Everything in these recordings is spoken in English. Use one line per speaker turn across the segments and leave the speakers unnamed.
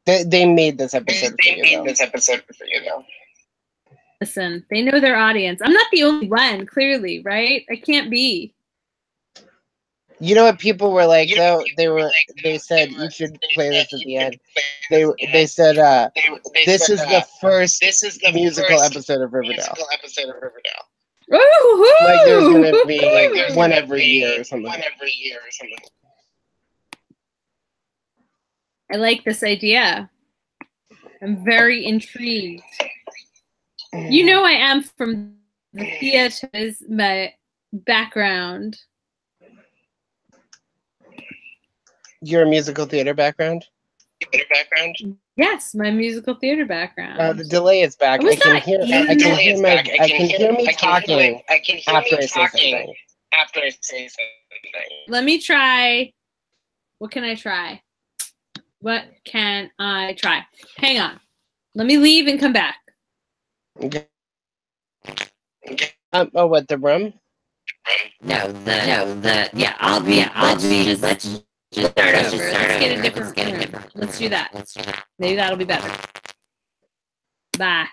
They made this episode for you, though.
Listen, they know their audience. I'm not the only one, clearly, right? I can't be.
You know what people were like, though? They said you should play this at the end. They said this is the first musical episode of Riverdale. Like there's gonna be one every year or something.
I like this idea. I'm very intrigued. You know I am from the theater is my background.
Your musical theater background?
Yes, my musical theater background.
The delay is back. I can hear me talking after I say something.
Let me try. What can I try? What can I try? Hang on. Let me leave and come back.
Okay. Oh, what, the room?
No, I'll be just let's just start over.
Let's get a different room. Let's do that. Maybe that'll be better. Bye.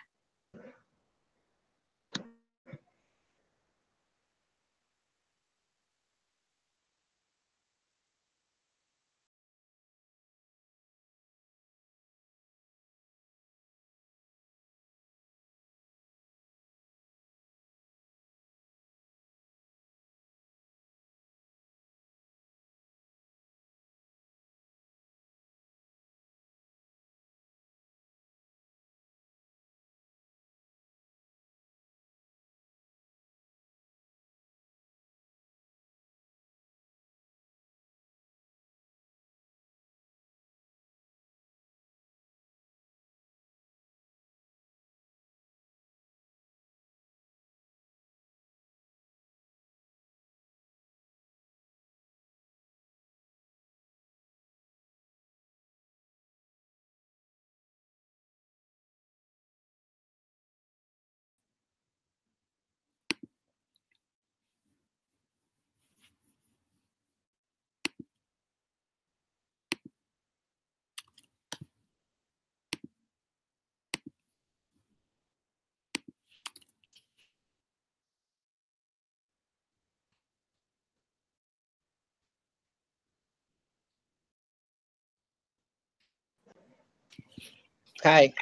Hi.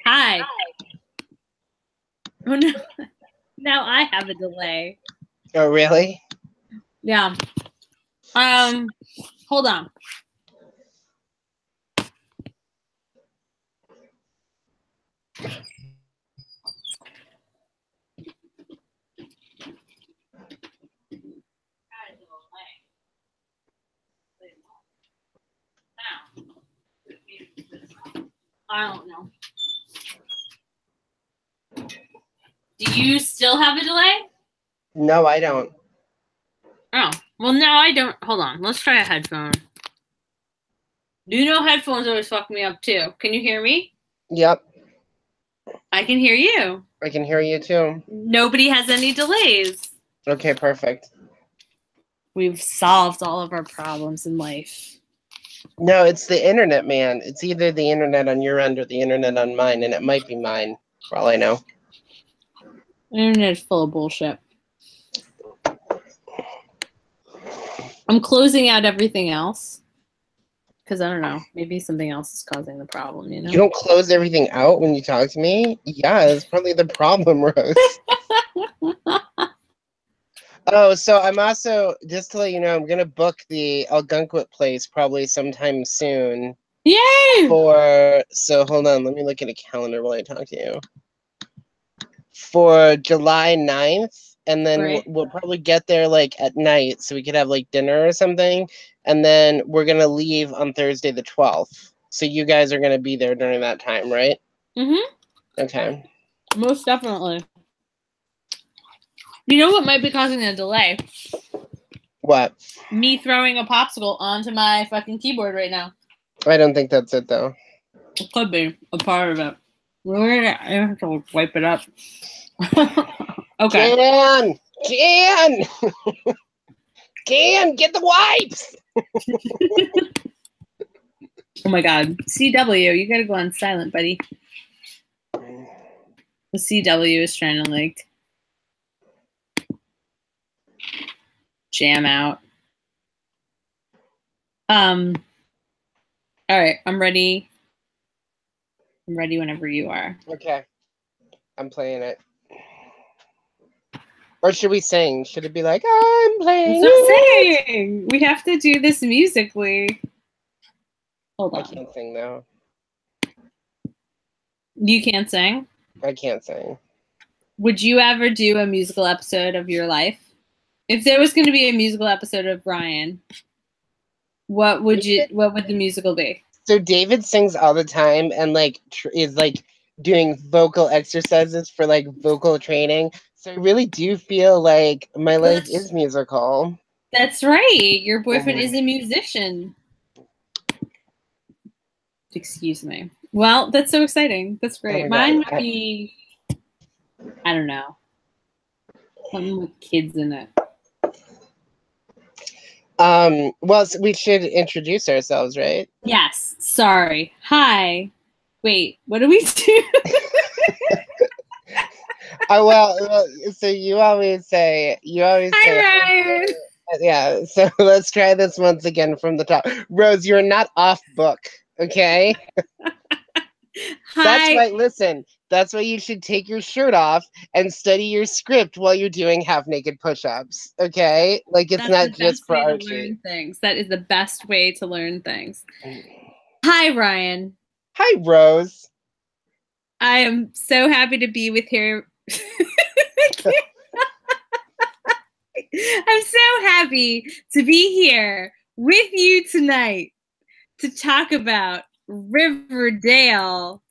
Hi. Oh no. Now I have a delay.
Oh, really?
Yeah. Hold on. I don't know. Do you still have a delay?
No, I don't.
Oh, well, now I don't. Hold on. Let's try a headphone. Do you know headphones always fuck me up, too? Can you hear me?
Yep.
I can hear you.
I can hear you, too.
Nobody has any delays.
Okay, perfect.
We've solved all of our problems in life.
No, it's the internet, man. It's either the internet on your end or the internet on mine, and it might be mine, for all I know.
The internet's full of bullshit. I'm closing out everything else. Because I don't know. Maybe something else is causing the problem, you know?
You don't close everything out when you talk to me? Yeah, that's probably the problem, Rose. Oh, so I'm also, just to let you know, I'm going to book the Algonquin place probably sometime soon.
Yay!
So hold on, let me look at a calendar while I talk to you. For July 9th, and then we'll probably get there like at night so we could have like dinner or something. And then we're going to leave on Thursday the 12th. So you guys are going to be there during that time, right?
Mm-hmm.
Okay.
Most definitely. You know what might be causing a delay?
What?
Me throwing a popsicle onto my fucking keyboard right now.
I don't think that's it, though.
It could be a part of it. I have to wipe it up. Okay.
Jan! Jan, get the wipes!
Oh my God. CW, you gotta go on silent, buddy. The CW is trying to like jam out. All right, I'm ready. I'm ready whenever you are.
Okay. I'm playing it. Or should we sing? Should it be like, I'm playing
it? Sing. We have to do this musically. Hold on.
I can't sing though.
You can't sing?
I can't sing.
Would you ever do a musical episode of your life? If there was going to be a musical episode of Ryan, what would the musical be?
So David sings all the time and like is like doing vocal exercises for like vocal training. So I really do feel like my life is musical.
That's right. Your boyfriend is a musician. Excuse me. Well, that's so exciting. That's great. Mine would be, I don't know, something with kids in it.
Well, so we should introduce ourselves, right?
Yes. Sorry. Hi. Wait, what do we do?
Well, so you always say,
Hi, Ryan.
Yeah, so let's try this once again from the top. Rose, you're not off book, okay?
Hi.
That's right, listen. That's why you should take your shirt off and study your script while you're doing half-naked push-ups, okay? Like, it's not just for Archie.
Learn things. That is the best way to learn things. Hi, Ryan.
Hi, Rose.
I am so happy to be with here. I'm so happy to be here with you tonight to talk about Riverdale.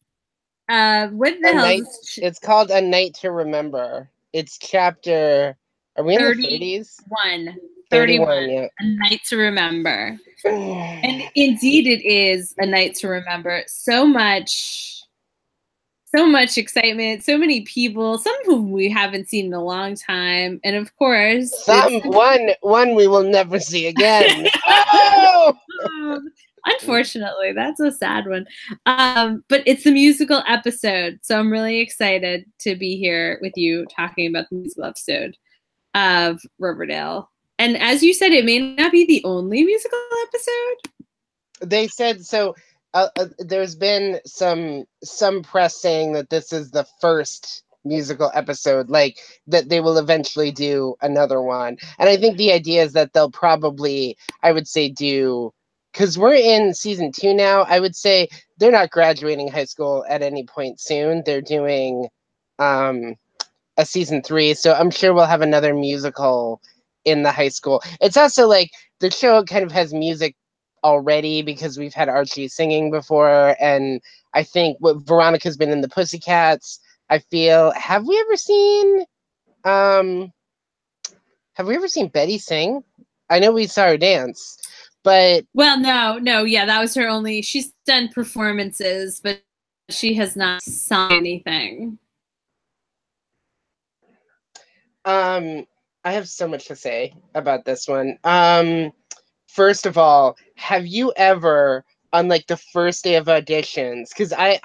What the hell?
It's called A Night to Remember. It's chapter. Are we in the 30s? 31, yeah.
A Night to Remember. And indeed, it is a night to remember. So much excitement. So many people. Some whom we haven't seen in a long time, and of course,
one we will never see again. Oh!
Unfortunately, that's a sad one. But it's a musical episode, so I'm really excited to be here with you talking about the musical episode of Riverdale. And as you said, it may not be the only musical episode.
They said so. There's been some press saying that this is the first musical episode, like that they will eventually do another one. And I think the idea is that they'll probably, I would say, do. Because we're in season 2 now, I would say they're not graduating high school at any point soon. They're doing a season 3, so I'm sure we'll have another musical in the high school. It's also like the show kind of has music already because we've had Archie singing before, and I think Veronica's been in the Pussycats. I feel have we ever seen Betty sing? I know we saw her dance. But
well, no, yeah, that was her only. She's done performances, but she has not sung anything.
I have so much to say about this one. First of all, have you ever, on like the first day of auditions, because I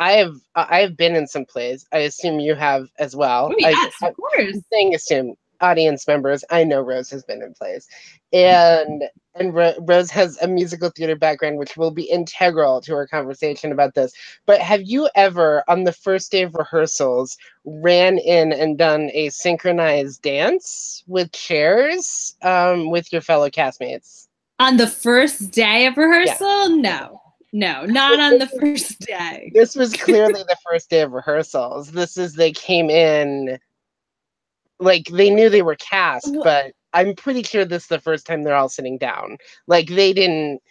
have been in some plays. I assume you have as well.
Oh, yes, of course.
I'm saying assume. Audience members, I know Rose has been in plays, and Rose has a musical theater background, which will be integral to our conversation about this. But have you ever, on the first day of rehearsals, ran in and done a synchronized dance with chairs with your fellow castmates?
On the first day of rehearsal? Yeah. No, not on the first day.
This was clearly the first day of rehearsals. They came in. Like, they knew they were cast, but I'm pretty sure this is the first time they're all sitting down. Like, they didn't...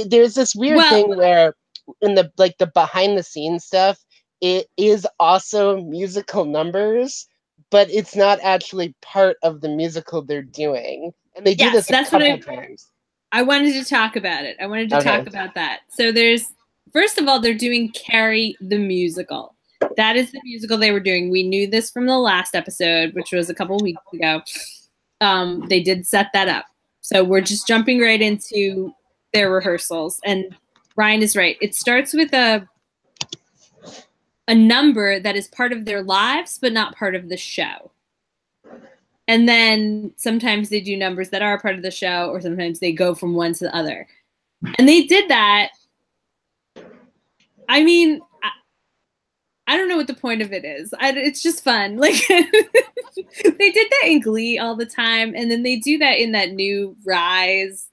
there's this weird thing where in the behind the scenes stuff, it is also musical numbers, but it's not actually part of the musical they're doing. And they do this a couple times.
I wanted to talk about it. I wanted to talk about that. So there's... First of all, they're doing Carrie the Musical. That is the musical they were doing. We knew this from the last episode, which was a couple weeks ago. They did set that up. So we're just jumping right into their rehearsals. And Ryan is right. It starts with a number that is part of their lives, but not part of the show. And then sometimes they do numbers that are part of the show, or sometimes they go from one to the other. And they did that. I mean, I don't know what the point of it is. It's just fun. Like they did that in Glee all the time, and then they do that in that new Rise.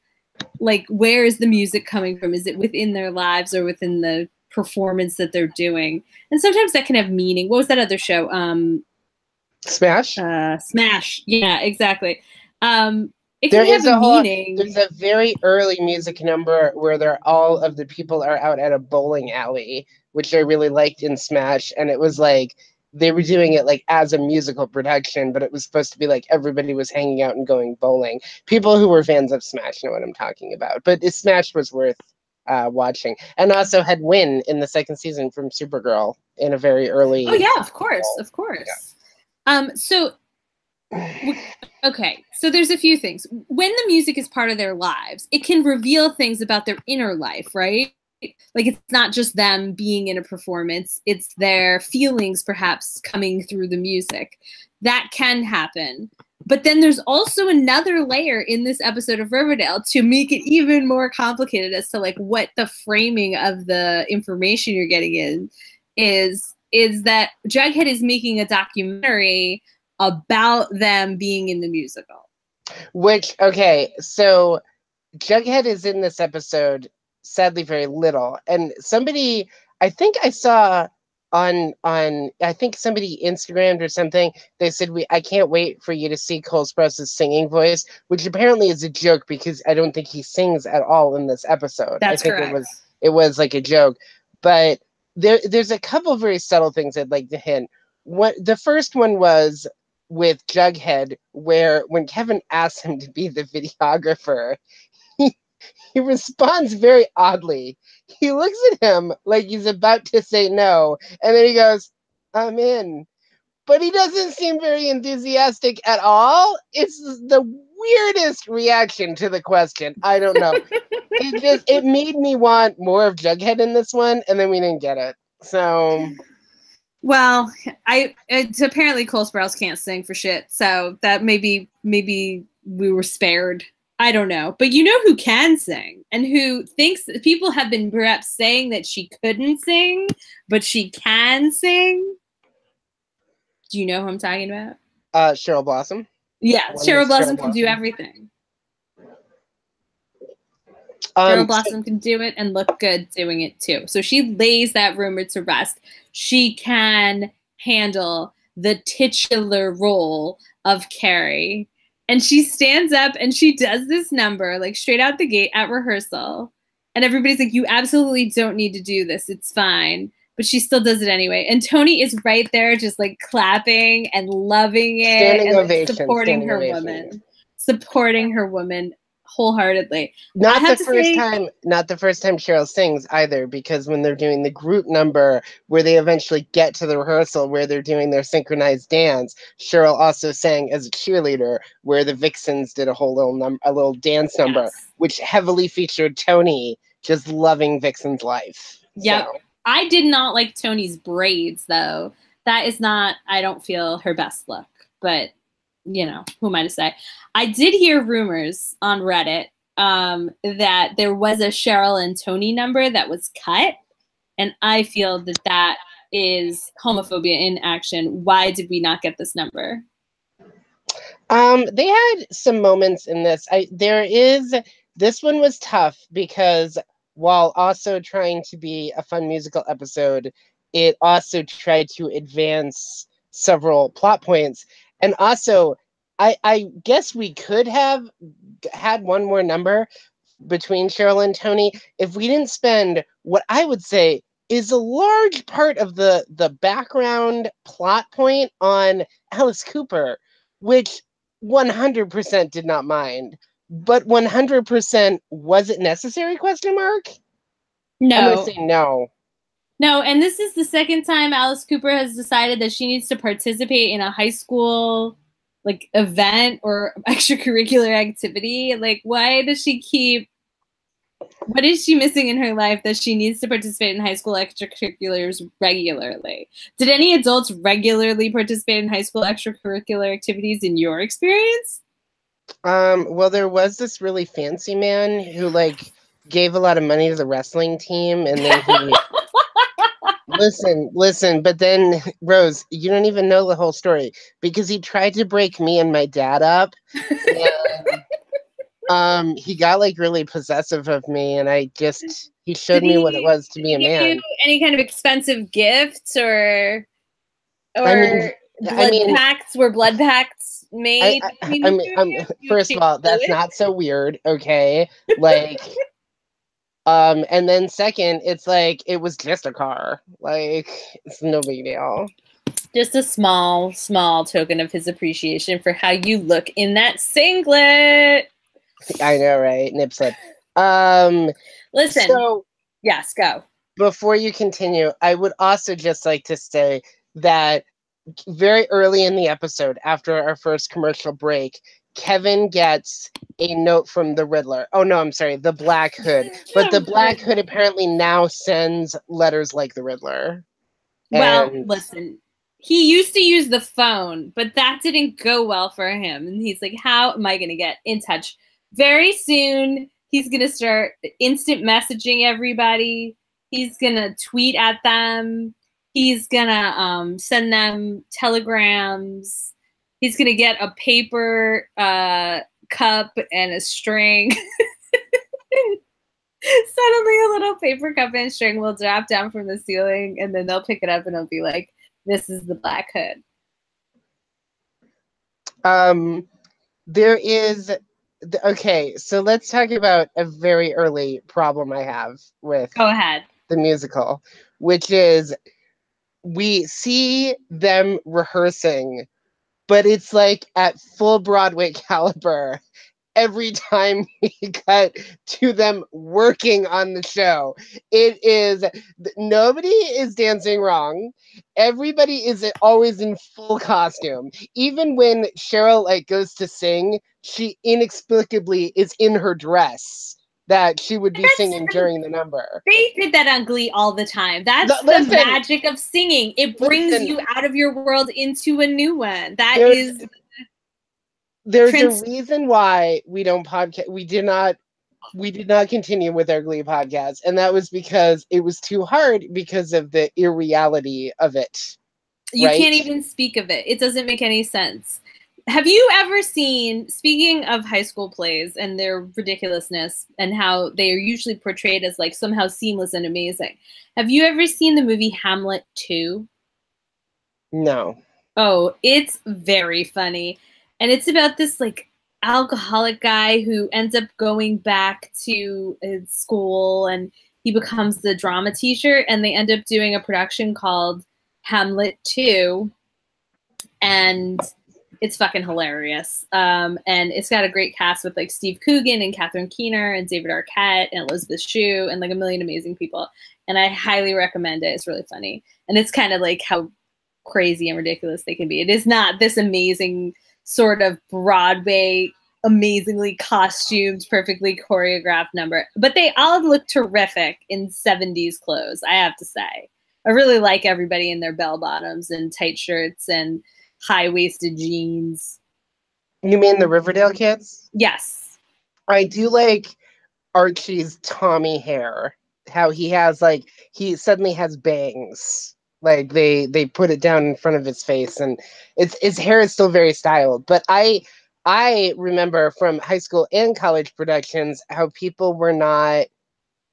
Like, where is the music coming from? Is it within their lives or within the performance that they're doing? And sometimes that can have meaning. What was that other show?
Smash.
Smash. Yeah, exactly. It
There
can
is
have a meaning.
There's a very early music number where all of the people are out at a bowling alley, which I really liked in Smash, and it was like they were doing it like as a musical production, but it was supposed to be like everybody was hanging out and going bowling. People who were fans of Smash know what I'm talking about, but Smash was worth watching, and also had Win in the second season from Supergirl in a very early.
Oh yeah, of course, of course. Yeah. So. Okay, so there's a few things. When the music is part of their lives, it can reveal things about their inner life, right? Like, it's not just them being in a performance, it's their feelings perhaps coming through the music. That can happen. But then there's also another layer in this episode of Riverdale to make it even more complicated as to like what the framing of the information you're getting in is that Jughead is making a documentary about them being in the musical.
Which, okay, so Jughead is in this episode, sadly very little. And somebody, I think I saw on I think somebody Instagrammed or something, they said, I can't wait for you to see Cole Sprouse's singing voice, which apparently is a joke because I don't think he sings at all in this episode.
That's
I think
correct.
It was like a joke. But there's a couple of very subtle things I'd like to hint. The first one was with Jughead, where when Kevin asks him to be the videographer, he responds very oddly. He looks at him like he's about to say no, and then he goes, "I'm in." But he doesn't seem very enthusiastic at all. It's the weirdest reaction to the question. I don't know. It made me want more of Jughead in this one, and then we didn't get it. So...
Well, it's apparently Cole Sprouse can't sing for shit, so that maybe we were spared. I don't know. But you know who can sing and who thinks that people have been perhaps saying that she couldn't sing, but she can sing? Do you know who I'm talking about?
Cheryl Blossom.
Yeah, Cheryl Blossom can do everything. Cheryl Blossom can do it and look good doing it too. So she lays that rumor to rest. She can handle the titular role of Carrie. And she stands up and she does this number like straight out the gate at rehearsal. And everybody's like, you absolutely don't need to do this. It's fine. But she still does it anyway. And Tony is right there just like clapping and loving it.
Standing
and
ovation.
Supporting her woman. Supporting her woman wholeheartedly.
Not the first time Cheryl sings either, because when they're doing the group number where they eventually get to the rehearsal where they're doing their synchronized dance, Cheryl also sang as a cheerleader where the Vixens did a little dance number, which heavily featured Tony just loving Vixen's life.
Yep.
So.
I did not like Tony's braids though. That is not, I don't feel her best look, but you know, who am I to say? I did hear rumors on Reddit that there was a Cheryl and Tony number that was cut. And I feel that that is homophobia in action. Why did we not get this number?
They had some moments in this. This one was tough because while also trying to be a fun musical episode, it also tried to advance several plot points. And also, I guess we could have had one more number between Cheryl and Tony if we didn't spend what I would say is a large part of the background plot point on Alice Cooper, which 100% did not mind. But 100% was it necessary? Question mark.
No.
I'm gonna say no.
No, and this is the second time Alice Cooper has decided that she needs to participate in a high school like event or extracurricular activity. Like, why does she keep What is she missing in her life that she needs to participate in high school extracurriculars regularly? Did any adults regularly participate in high school extracurricular activities in your experience?
Well, there was this really fancy man who like gave a lot of money to the wrestling team, and then he listen, but then Rose, you don't even know the whole story because he tried to break me and my dad up, and he got like really possessive of me, and he showed me what it was to be a man.
You any kind of expensive gifts or
I mean,
pacts? Were blood pacts made?
First of all, that's not so weird, okay? Like, and then second, it's like it was just a car. Like, it's no big deal.
Just a small token of his appreciation for how you look in that singlet.
I know, right? Nip slip.
Listen. So, yes, go.
Before you continue, I would also just like to say that very early in the episode, after our first commercial break, Kevin gets a note from the Riddler. Oh, no, I'm sorry, the Black Hood. But the Black Hood apparently now sends letters like the Riddler.
Well, listen, he used to use the phone, but that didn't go well for him. And he's like, how am I going to get in touch? Very soon, he's going to start instant messaging everybody. He's going to tweet at them. He's going to send them telegrams. He's going to get a paper cup and a string. Suddenly a little paper cup and string will drop down from the ceiling, and then they'll pick it up and it'll be like, this is the Black Hood.
There is... Okay, so let's talk about a very early problem I have with
Go ahead.
The musical, which is we see them rehearsing, but it's like at full Broadway caliber every time we cut to them working on the show. It is, nobody is dancing wrong. Everybody is always in full costume. Even when Cheryl like goes to sing, she inexplicably is in her dress that she would be singing during the number.
They did that on Glee all the time. That's the magic of singing. It brings you out of your world into a new one.
There's a reason why we don't podcast. We did not continue with our Glee podcast, and that was because it was too hard because of the irreality of it.
You can't even speak of it. It doesn't make any sense. Have you ever seen, speaking of high school plays and their ridiculousness and how they are usually portrayed as like somehow seamless and amazing, have you ever seen the movie Hamlet 2?
No.
Oh, it's very funny. And it's about this like alcoholic guy who ends up going back to his school, and he becomes the drama teacher, and they end up doing a production called Hamlet 2. And it's fucking hilarious. And it's got a great cast with like Steve Coogan and Catherine Keener and David Arquette and Elizabeth Shue and like a million amazing people. And I highly recommend it. It's really funny. And it's kind of like how crazy and ridiculous they can be. It is not this amazing sort of Broadway, amazingly costumed, perfectly choreographed number, but they all look terrific in 70s clothes, I have to say. I really like everybody in their bell bottoms and tight shirts and high-waisted jeans.
You mean the Riverdale kids?
Yes.
I do like Archie's Tommy hair. How he has like, he suddenly has bangs. Like they put it down in front of his face, and his hair is still very styled. But I remember from high school and college productions how people were not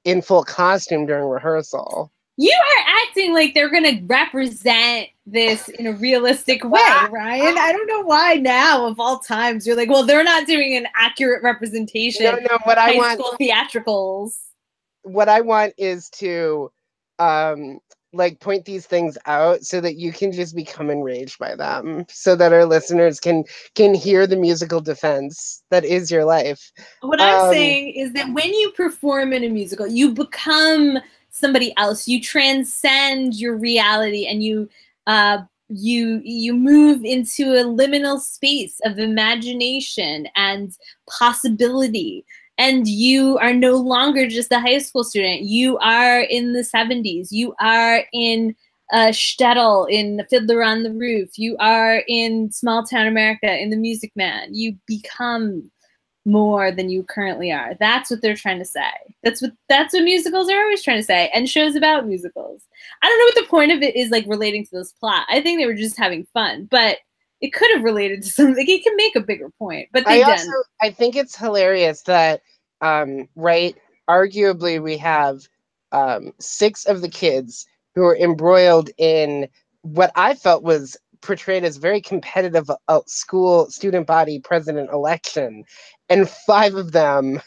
in full costume during rehearsal.
You are acting like they're going to represent this in a realistic way, Ryan. I don't know why now, of all times, you're like, well, they're not doing an accurate representation of high school theatricals.
What I want is to like point these things out so that you can just become enraged by them, so that our listeners can hear the musical defense that is your life.
What I'm saying is that when you perform in a musical, you become somebody else. You transcend your reality, and you move into a liminal space of imagination and possibility. And you are no longer just a high school student. You are in the 70s. You are in shtetl, in Fiddler on the Roof. You are in small town America, in The Music Man. You become more than you currently are. That's what they're trying to say. That's what musicals are always trying to say, and shows about musicals. I don't know what the point of it is, like, relating to this plot. I think they were just having fun, but it could have related to something. It can make a bigger point, but they didn't.
I think it's hilarious that, right, arguably we have 6 of the kids who are embroiled in what I felt was portrayed as very competitive school student body president election, and 5 of them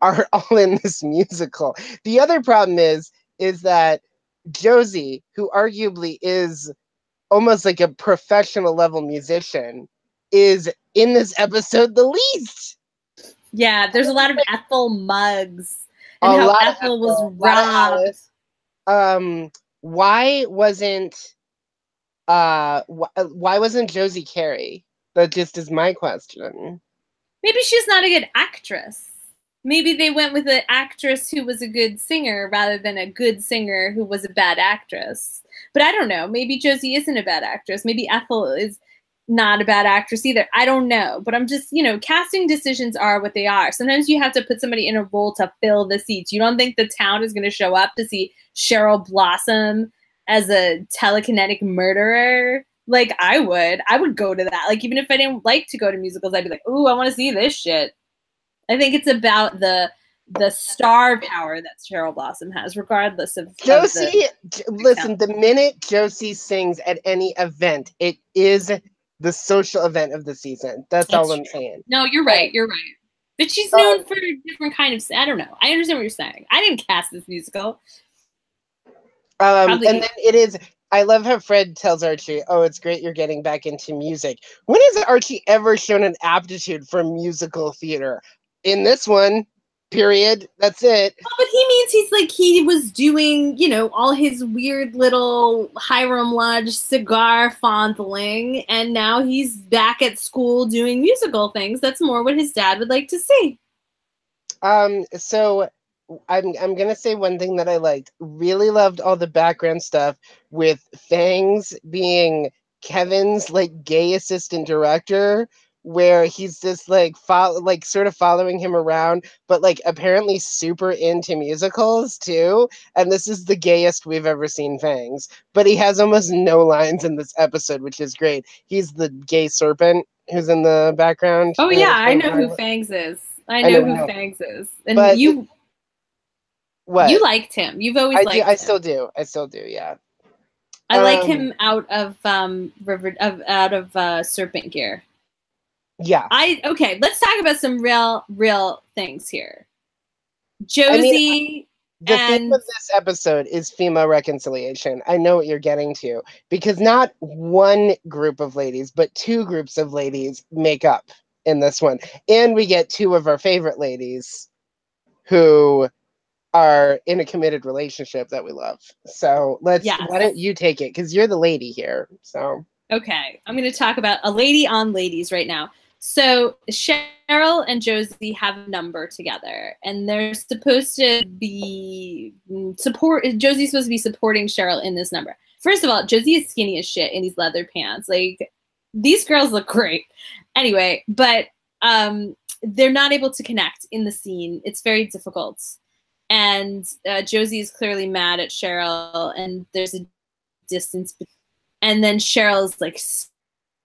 are all in this musical. The other problem is that Josie, who arguably is almost like a professional level musician, is in this episode the least.
Yeah, there's a lot of Ethel mugs and how Ethel was robbed.
Why wasn't Josie Carey? That just is my question.
Maybe she's not a good actress. Maybe they went with an actress who was a good singer rather than a good singer who was a bad actress. But I don't know. Maybe Josie isn't a bad actress. Maybe Ethel is not a bad actress either. I don't know. But I'm just, casting decisions are what they are. Sometimes you have to put somebody in a role to fill the seats. You don't think the town is going to show up to see Cheryl Blossom as a telekinetic murderer? Like, I would go to that. Like, even if I didn't like to go to musicals, I'd be like, ooh, I want to see this shit. I think it's about the star power that Cheryl Blossom has, regardless of
Josie. Listen, the minute Josie sings at any event, it is the social event of the season. That's all I'm saying.
No, you're right. You're right. But she's known for a different kind of. I don't know. I understand what you're saying. I didn't cast this musical.
And then it is. I love how Fred tells Archie, "Oh, it's great you're getting back into music." When has Archie ever shown an aptitude for musical theater? In this one, period. That's it.
Oh, but he means he was doing, all his weird little Hiram Lodge cigar fondling, and now he's back at school doing musical things. That's more what his dad would like to see.
So I'm gonna say one thing that I liked. Really loved all the background stuff with Fangs being Kevin's gay assistant director, where he's just sort of following him around, but apparently super into musicals too. And this is the gayest we've ever seen Fangs, but he has almost no lines in this episode, which is great. He's the gay serpent who's in the background.
Oh yeah, I know who Fangs is. I know who Fangs is. And but you liked him. You've always liked him.
I still do. Yeah.
I like him out of Serpent Gear.
Yeah.
Okay, let's talk about some real things here. Josie
the theme of this episode is female reconciliation. I know what you're getting to, because not one group of ladies, but 2 groups of ladies make up in this one. And we get 2 of our favorite ladies who are in a committed relationship that we love. So why don't you take it? Because you're the lady here. So
okay, I'm going to talk about a lady on ladies right now. So Cheryl and Josie have a number together, and they're supposed to be Josie's supposed to be supporting Cheryl in this number. First of all, Josie is skinny as shit in these leather pants. These girls look great. Anyway, but they're not able to connect in the scene. It's very difficult. And Josie is clearly mad at Cheryl, and there's a distance. And then Cheryl's like,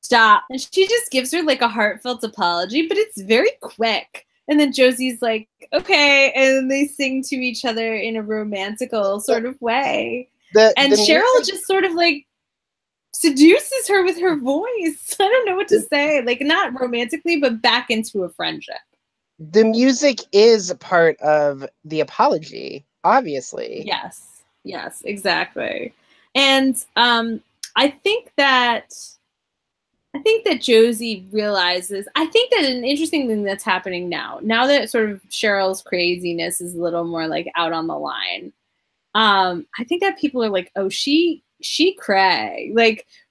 stop. And she just gives her a heartfelt apology, but it's very quick. And then Josie's like, okay. And they sing to each other in a romantical sort of way. And Cheryl just sort of seduces her with her voice. I don't know what to say. Not romantically, but back into a friendship.
The music is part of the apology, obviously.
Yes, exactly. And I think that Josie realizes, I think that an interesting thing that's happening now that sort of Cheryl's craziness is a little more out on the line, I think that people are like, oh, she cray.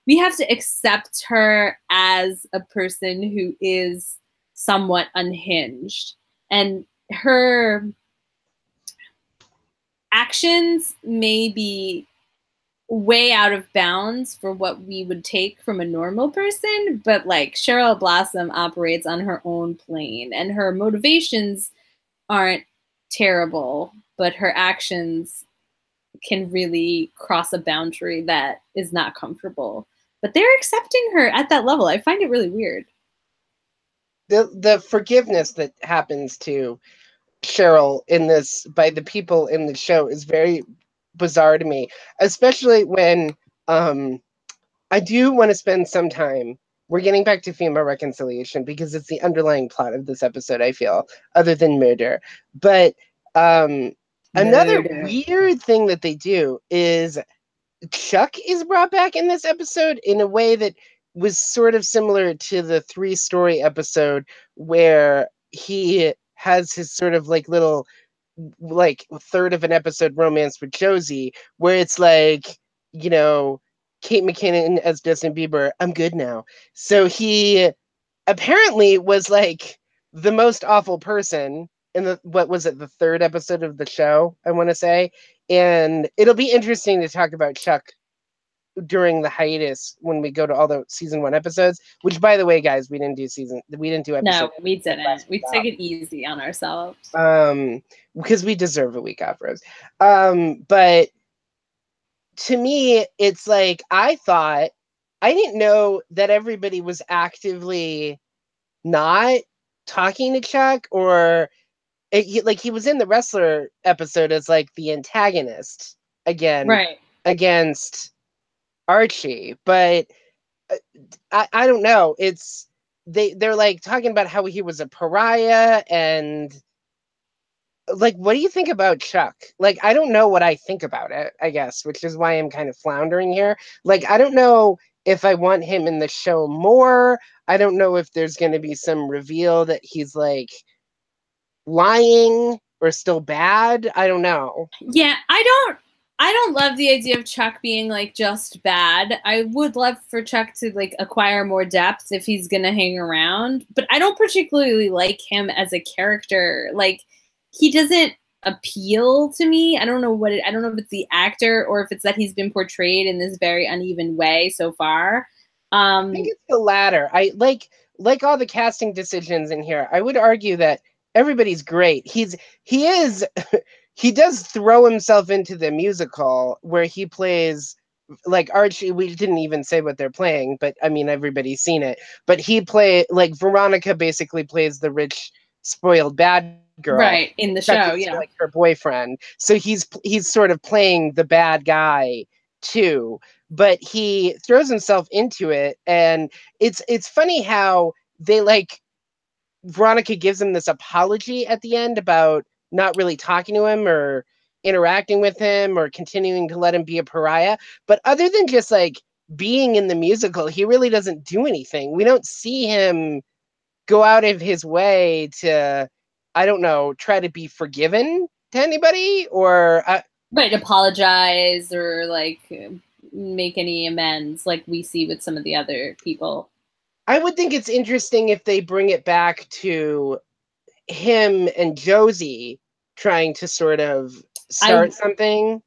We have to accept her as a person who is somewhat unhinged. And her actions may be way out of bounds for what we would take from a normal person, but like Cheryl Blossom operates on her own plane, and her motivations aren't terrible, but her actions can really cross a boundary that is not comfortable. But they're accepting her at that level. I find it really weird.
The forgiveness that happens to Cheryl in this by the people in the show is very bizarre to me, especially when I do want to spend some time. We're getting back to female reconciliation because it's the underlying plot of this episode, I feel, other than murder. But another weird thing that they do is Chuck is brought back in this episode in a way that was sort of similar to the 3-story episode where he has his sort of like little like third of an episode romance with Josie, where it's like, you know, Kate McKinnon as Justin Bieber, I'm good now. So he apparently was like the most awful person in the, what was it, the 3rd episode of the show, I want to say. And it'll be interesting to talk about Chuck during the hiatus when we go to all the season 1 episodes, which by the way, guys, we didn't do episode.
No, we didn't. We took it easy on ourselves.
Because we deserve a week off, Rose. But to me, it's like, I didn't know that everybody was actively not talking to Chuck, or he was in the wrestler episode as like the antagonist again,
right,
against Archie, but I don't know. It's they're like talking about how he was a pariah, and like, what do you think about Chuck? Like, I don't know what I think about it, I guess, which is why I'm kind of floundering here. Like, I don't know if I want him in the show more. I don't know if there's going to be some reveal that he's like lying or still bad. I don't know.
Yeah, I don't love the idea of Chuck being like just bad. I would love for Chuck to like acquire more depth if he's gonna hang around, but I don't particularly like him as a character. Like, he doesn't appeal to me. I don't know if it's the actor or if it's that he's been portrayed in this very uneven way so far.
I think it's the latter. I like all the casting decisions in here. I would argue that everybody's great. He does throw himself into the musical where he plays like Archie. We didn't even say what they're playing, but I mean, everybody's seen it. But like Veronica basically plays the rich, spoiled bad girl,
right, in the show, yeah,
like her boyfriend. So he's sort of playing the bad guy too, but he throws himself into it, and it's funny how they like Veronica gives him this apology at the end about not really talking to him or interacting with him or continuing to let him be a pariah. But other than just like being in the musical, he really doesn't do anything. We don't see him go out of his way to, I don't know, try to be forgiven to anybody or
right, apologize or like make any amends like we see with some of the other people.
I would think it's interesting if they bring it back to him and Josie trying to sort of start something.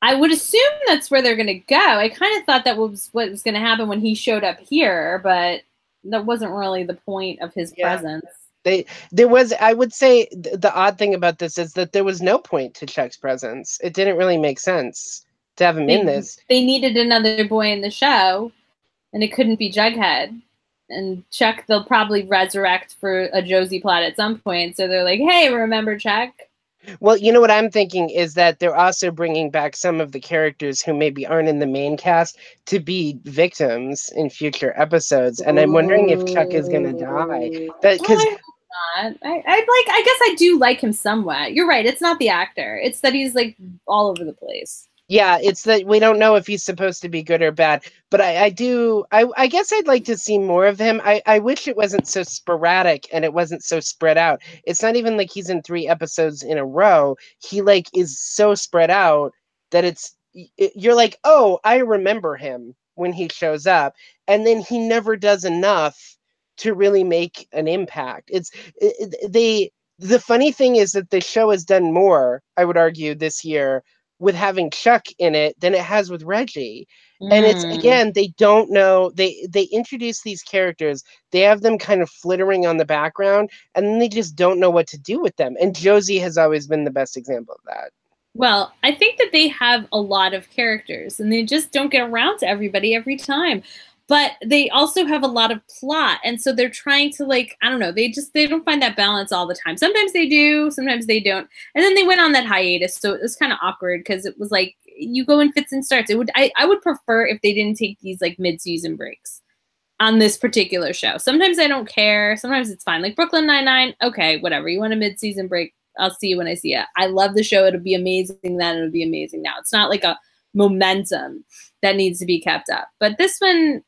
I would assume that's where they're going to go. I kind of thought that was what was going to happen when he showed up here, but that wasn't really the point of his presence.
There was, I would say, the odd thing about this is that there was no point to Chuck's presence. It didn't really make sense to have him in this.
They needed another boy in the show, and it couldn't be Jughead. And Chuck, they'll probably resurrect for a Josie plot at some point. So they're like, hey, remember Chuck?
Well, you know what I'm thinking is that they're also bringing back some of the characters who maybe aren't in the main cast to be victims in future episodes. And I'm wondering if Chuck is going to die. Because
I guess I do like him somewhat. You're right. It's not the actor. It's that he's like all over the place.
Yeah, it's that we don't know if he's supposed to be good or bad. But I guess I'd like to see more of him. I wish it wasn't so sporadic and it wasn't so spread out. It's not even like he's in 3 episodes in a row. He like is so spread out that you're like, oh, I remember him when he shows up. And then he never does enough to really make an impact. They the funny thing is that the show has done more, I would argue, this year with having Chuck in it than it has with Reggie. And it's, again, they don't know, they introduce these characters, they have them kind of flittering on the background, and then they just don't know what to do with them. And Josie has always been the best example of that.
Well, I think that they have a lot of characters, and they just don't get around to everybody every time. But they also have a lot of plot, and so they're trying to, like, I don't know, they don't find that balance all the time. Sometimes they do, sometimes they don't. And then they went on that hiatus, so it was kind of awkward because it was like you go in fits and starts. I would prefer if they didn't take these like mid-season breaks on this particular show. Sometimes I don't care. Sometimes it's fine. Like Brooklyn Nine-Nine, okay, whatever. You want a mid-season break? I'll see you when I see it. I love the show. It'll be amazing then. It'll be amazing now. It's not like a momentum that needs to be kept up. But this one,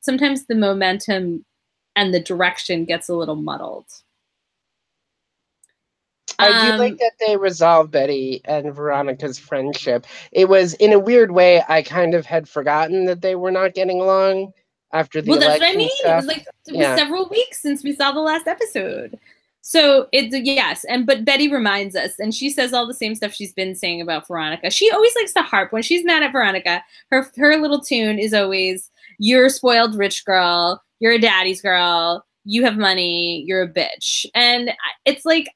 sometimes the momentum and the direction gets a little muddled.
I do like that they resolved Betty and Veronica's friendship. It was, in a weird way, I kind of had forgotten that they were not getting along after the election.
Well, that's what I mean.
Stuff.
It was like it was several weeks since we saw the last episode. So it's yes, but Betty reminds us, and she says all the same stuff she's been saying about Veronica. She always likes to harp when she's mad at Veronica. Her little tune is always, "You're a spoiled rich girl. You're a daddy's girl. You have money. You're a bitch." And it's like,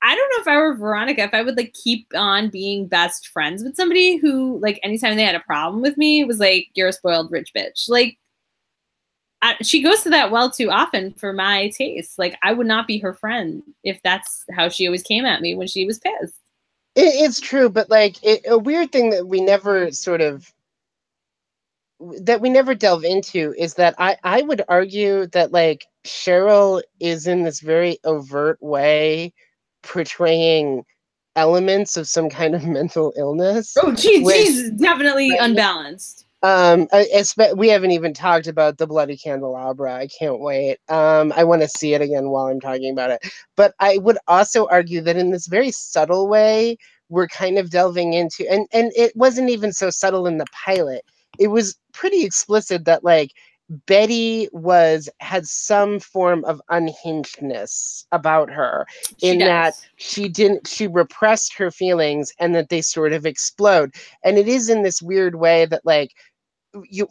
I don't know if I were Veronica, if I would like keep on being best friends with somebody who, like, anytime they had a problem with me, was like, "You're a spoiled rich bitch." Like, she goes to that well too often for my taste. Like, I would not be her friend if that's how she always came at me when she was pissed.
It's true, but like a weird thing that we never delve into is that I would argue that like Cheryl is in this very overt way portraying elements of some kind of mental illness.
Oh, she's definitely unbalanced.
We haven't even talked about the Bloody Candelabra. I can't wait. I want to see it again while I'm talking about it. But I would also argue that in this very subtle way, we're kind of delving into, and it wasn't even so subtle in the pilot. It was pretty explicit that like Betty had some form of unhingedness about her, that she repressed her feelings and that they sort of explode. And it is in this weird way that like,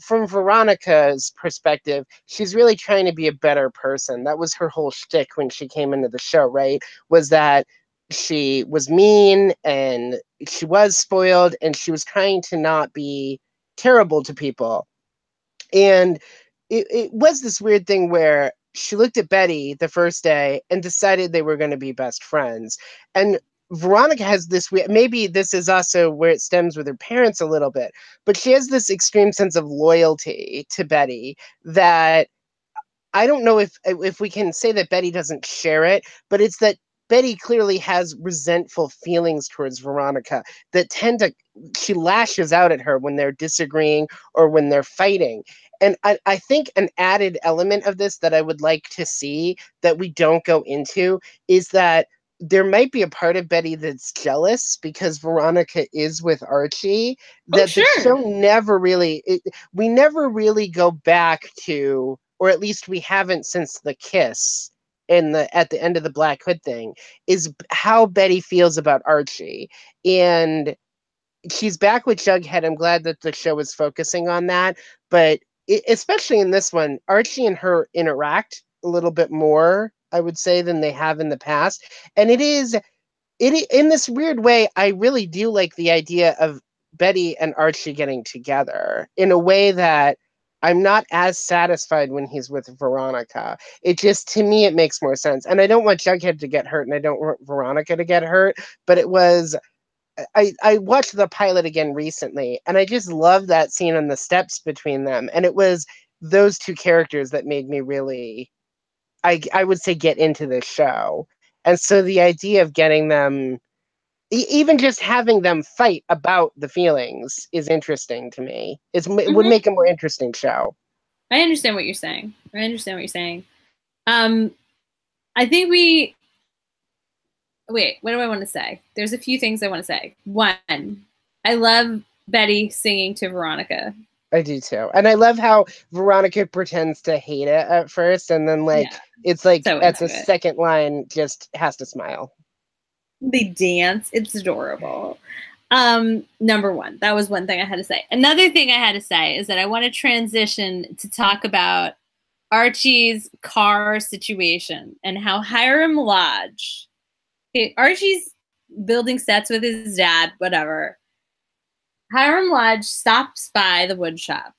from Veronica's perspective, she's really trying to be a better person. That was her whole shtick when she came into the show, right? Was that she was mean and she was spoiled and she was trying to not be terrible to people. And it was this weird thing where she looked at Betty the first day and decided they were going to be best friends. And Veronica has this, maybe this is also where it stems with her parents a little bit, but she has this extreme sense of loyalty to Betty that I don't know if we can say that Betty doesn't share it, but it's that Betty clearly has resentful feelings towards Veronica that she lashes out at her when they're disagreeing or when they're fighting. And I think an added element of this that I would like to see that we don't go into is that there might be a part of Betty that's jealous because Veronica is with Archie. That the show we never really go back to, or at least we haven't since the kiss at the end of the Black Hood thing, is how Betty feels about Archie. And she's back with Jughead. I'm glad that the show is focusing on that. But especially in this one, Archie and her interact a little bit more, I would say, than they have in the past. And it in this weird way, I really do like the idea of Betty and Archie getting together in a way that I'm not as satisfied when he's with Veronica. It just, to me, it makes more sense. And I don't want Jughead to get hurt and I don't want Veronica to get hurt, but it was, I watched the pilot again recently and I just love that scene on the steps between them. And it was those two characters that made me really, I would say, get into this show. And so the idea of getting them, even just having them fight about the feelings, is interesting to me. It would make a more interesting show.
I understand what you're saying. I think wait, what do I want to say? There's a few things I want to say. One, I love Betty singing to Veronica.
I do too. And I love how Veronica pretends to hate it at first and then it's like so at the second line just has to smile.
They dance. It's adorable. Number one, that was one thing I had to say. Another thing I had to say is that I want to transition to talk about Archie's car situation and how Hiram Lodge, okay, Archie's building sets with his dad, whatever. Hiram Lodge stops by the wood shop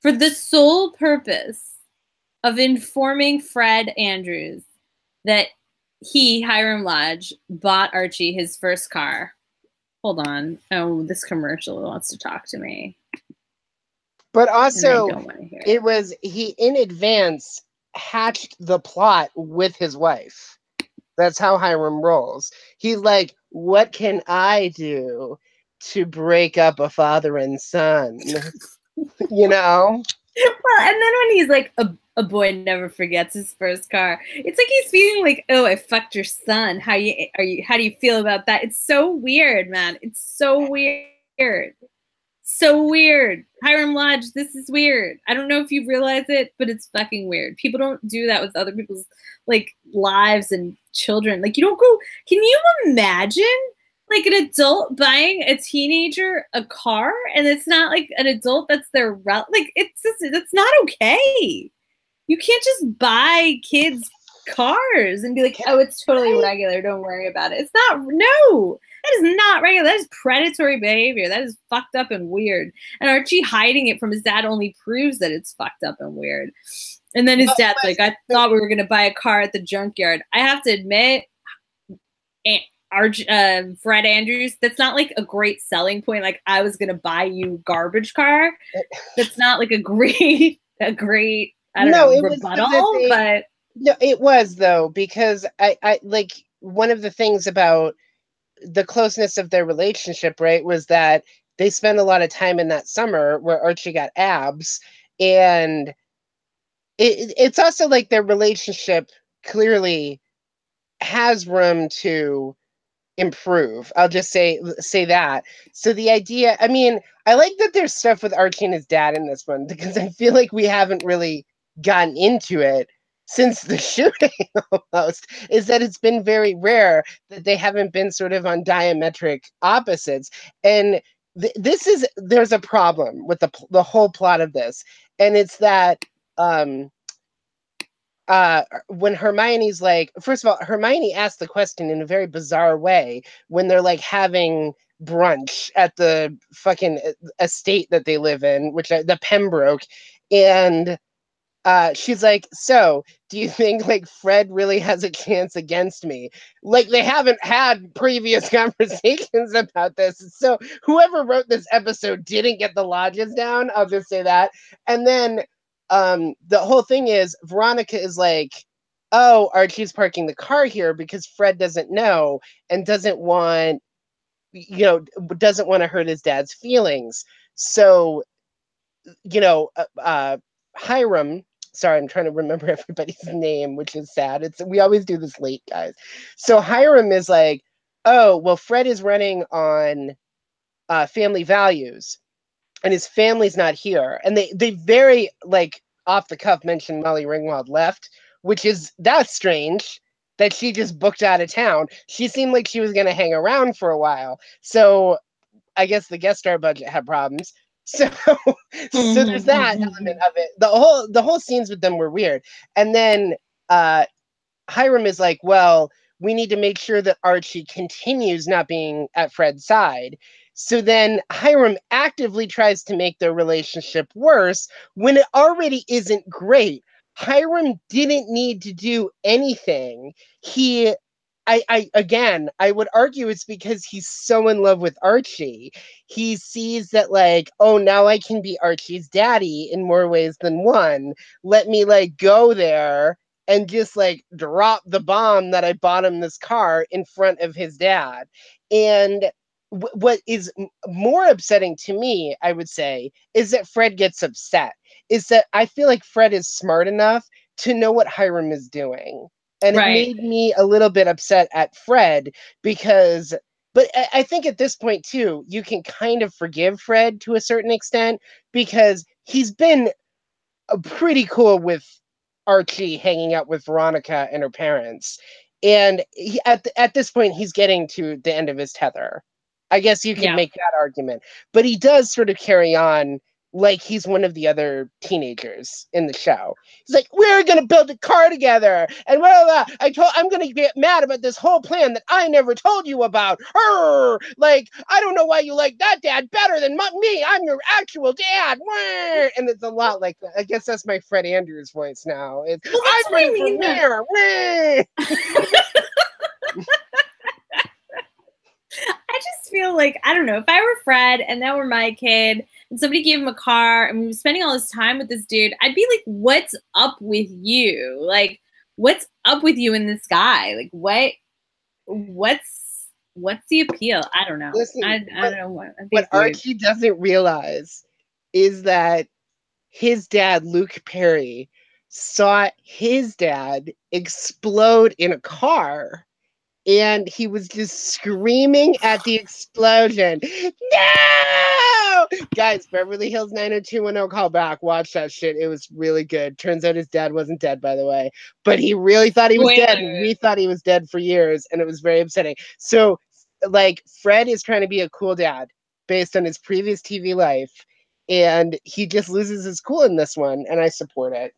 for the sole purpose of informing Fred Andrews that he, Hiram Lodge, bought Archie his first car. Hold on. Oh, this commercial wants to talk to me.
But also, it was, he in advance hatched the plot with his wife. That's how Hiram rolls. He's like, what can I do to break up a father and son? You know?
Well, and then when he's like, a boy never forgets his first car. It's like he's feeling like, oh, I fucked your son. How do you feel about that? It's so weird, man. It's so weird. So weird. Hiram Lodge, this is weird. I don't know if you realize it, but it's fucking weird. People don't do that with other people's like lives and children. Like you don't go, can you imagine like an adult buying a teenager a car and it's not like an adult that's their like it's just, that's not okay. You can't just buy kids cars and be like, oh, it's totally regular, don't worry about it. It's not. No, that is not regular. That is predatory behavior. That is fucked up and weird. And Archie hiding it from his dad only proves that it's fucked up and weird. And then his dad's like, I thought we were gonna buy a car at the junkyard. I have to admit, Fred Andrews, that's not like a great selling point. Like I was gonna buy you garbage car. That's not like a great I don't know, rebuttal, but
no, it was though, because I like one of the things about the closeness of their relationship, right, was that they spent a lot of time in that summer where Archie got abs, and it's also like their relationship clearly has room to improve. I'll just say that. So the idea, I mean, I like that there's stuff with Archie and his dad in this one, because I feel like we haven't really gotten into it since the shooting almost, is that it's been very rare that they haven't been sort of on diametric opposites. And there's a problem with the whole plot of this. And it's that when Hermione's like, first of all, Hermione asked the question in a very bizarre way when they're like having brunch at the fucking estate that they live in, which the Pembroke, and she's like, so do you think like Fred really has a chance against me? Like they haven't had previous conversations about this. So whoever wrote this episode didn't get the Lodges down. I'll just say that. And then the whole thing is Veronica is like, oh, Archie's parking the car here because Fred doesn't know and doesn't want to hurt his dad's feelings. So, Hiram, sorry, I'm trying to remember everybody's name, which is sad. We always do this late, guys. So Hiram is like, oh, well, Fred is running on family values, and his family's not here. And they very like off the cuff mentioned Molly Ringwald left, that's strange that she just booked out of town. She seemed like she was going to hang around for a while. So I guess the guest star budget had problems. So there's that element of it. The whole scenes with them were weird. And then Hiram is like, well, we need to make sure that Archie continues not being at Fred's side. So then Hiram actively tries to make their relationship worse when it already isn't great. Hiram didn't need to do anything. I would argue it's because he's so in love with Archie. He sees that like, oh, now I can be Archie's daddy in more ways than one. Let me like go there and just like drop the bomb that I bought him this car in front of his dad. And what is more upsetting to me, I would say, is that Fred gets upset. Is that I feel like Fred is smart enough to know what Hiram is doing. And it made me a little bit upset at Fred but I think at this point too, you can kind of forgive Fred to a certain extent because he's been pretty cool with Archie hanging out with Veronica and her parents. And at this point, he's getting to the end of his tether. I guess you can make that argument. But he does sort of carry on like he's one of the other teenagers in the show. He's like, we're going to build a car together. And I'm going to get mad about this whole plan that I never told you about. Like, I don't know why you like that dad better than me. I'm your actual dad. And it's a lot like that. I guess that's my Fred Andrews voice now. It's, I'm running for mayor.
I just feel like, I don't know, if I were Fred and that were my kid and somebody gave him a car and we were spending all this time with this dude, I'd be like, what's up with you? Like, what's up with you and this guy? Like, what's the appeal? I don't know.
Listen,
I don't know
what Archie doesn't realize is that his dad, Luke Perry, saw his dad explode in a car. And he was just screaming at the explosion. No! Guys, Beverly Hills 90210 call back. Watch that shit. It was really good. Turns out his dad wasn't dead, by the way. But he really thought he was dead. We thought he was dead for years. And it was very upsetting. So, like, Fred is trying to be a cool dad based on his previous TV life. And he just loses his cool in this one. And I support it.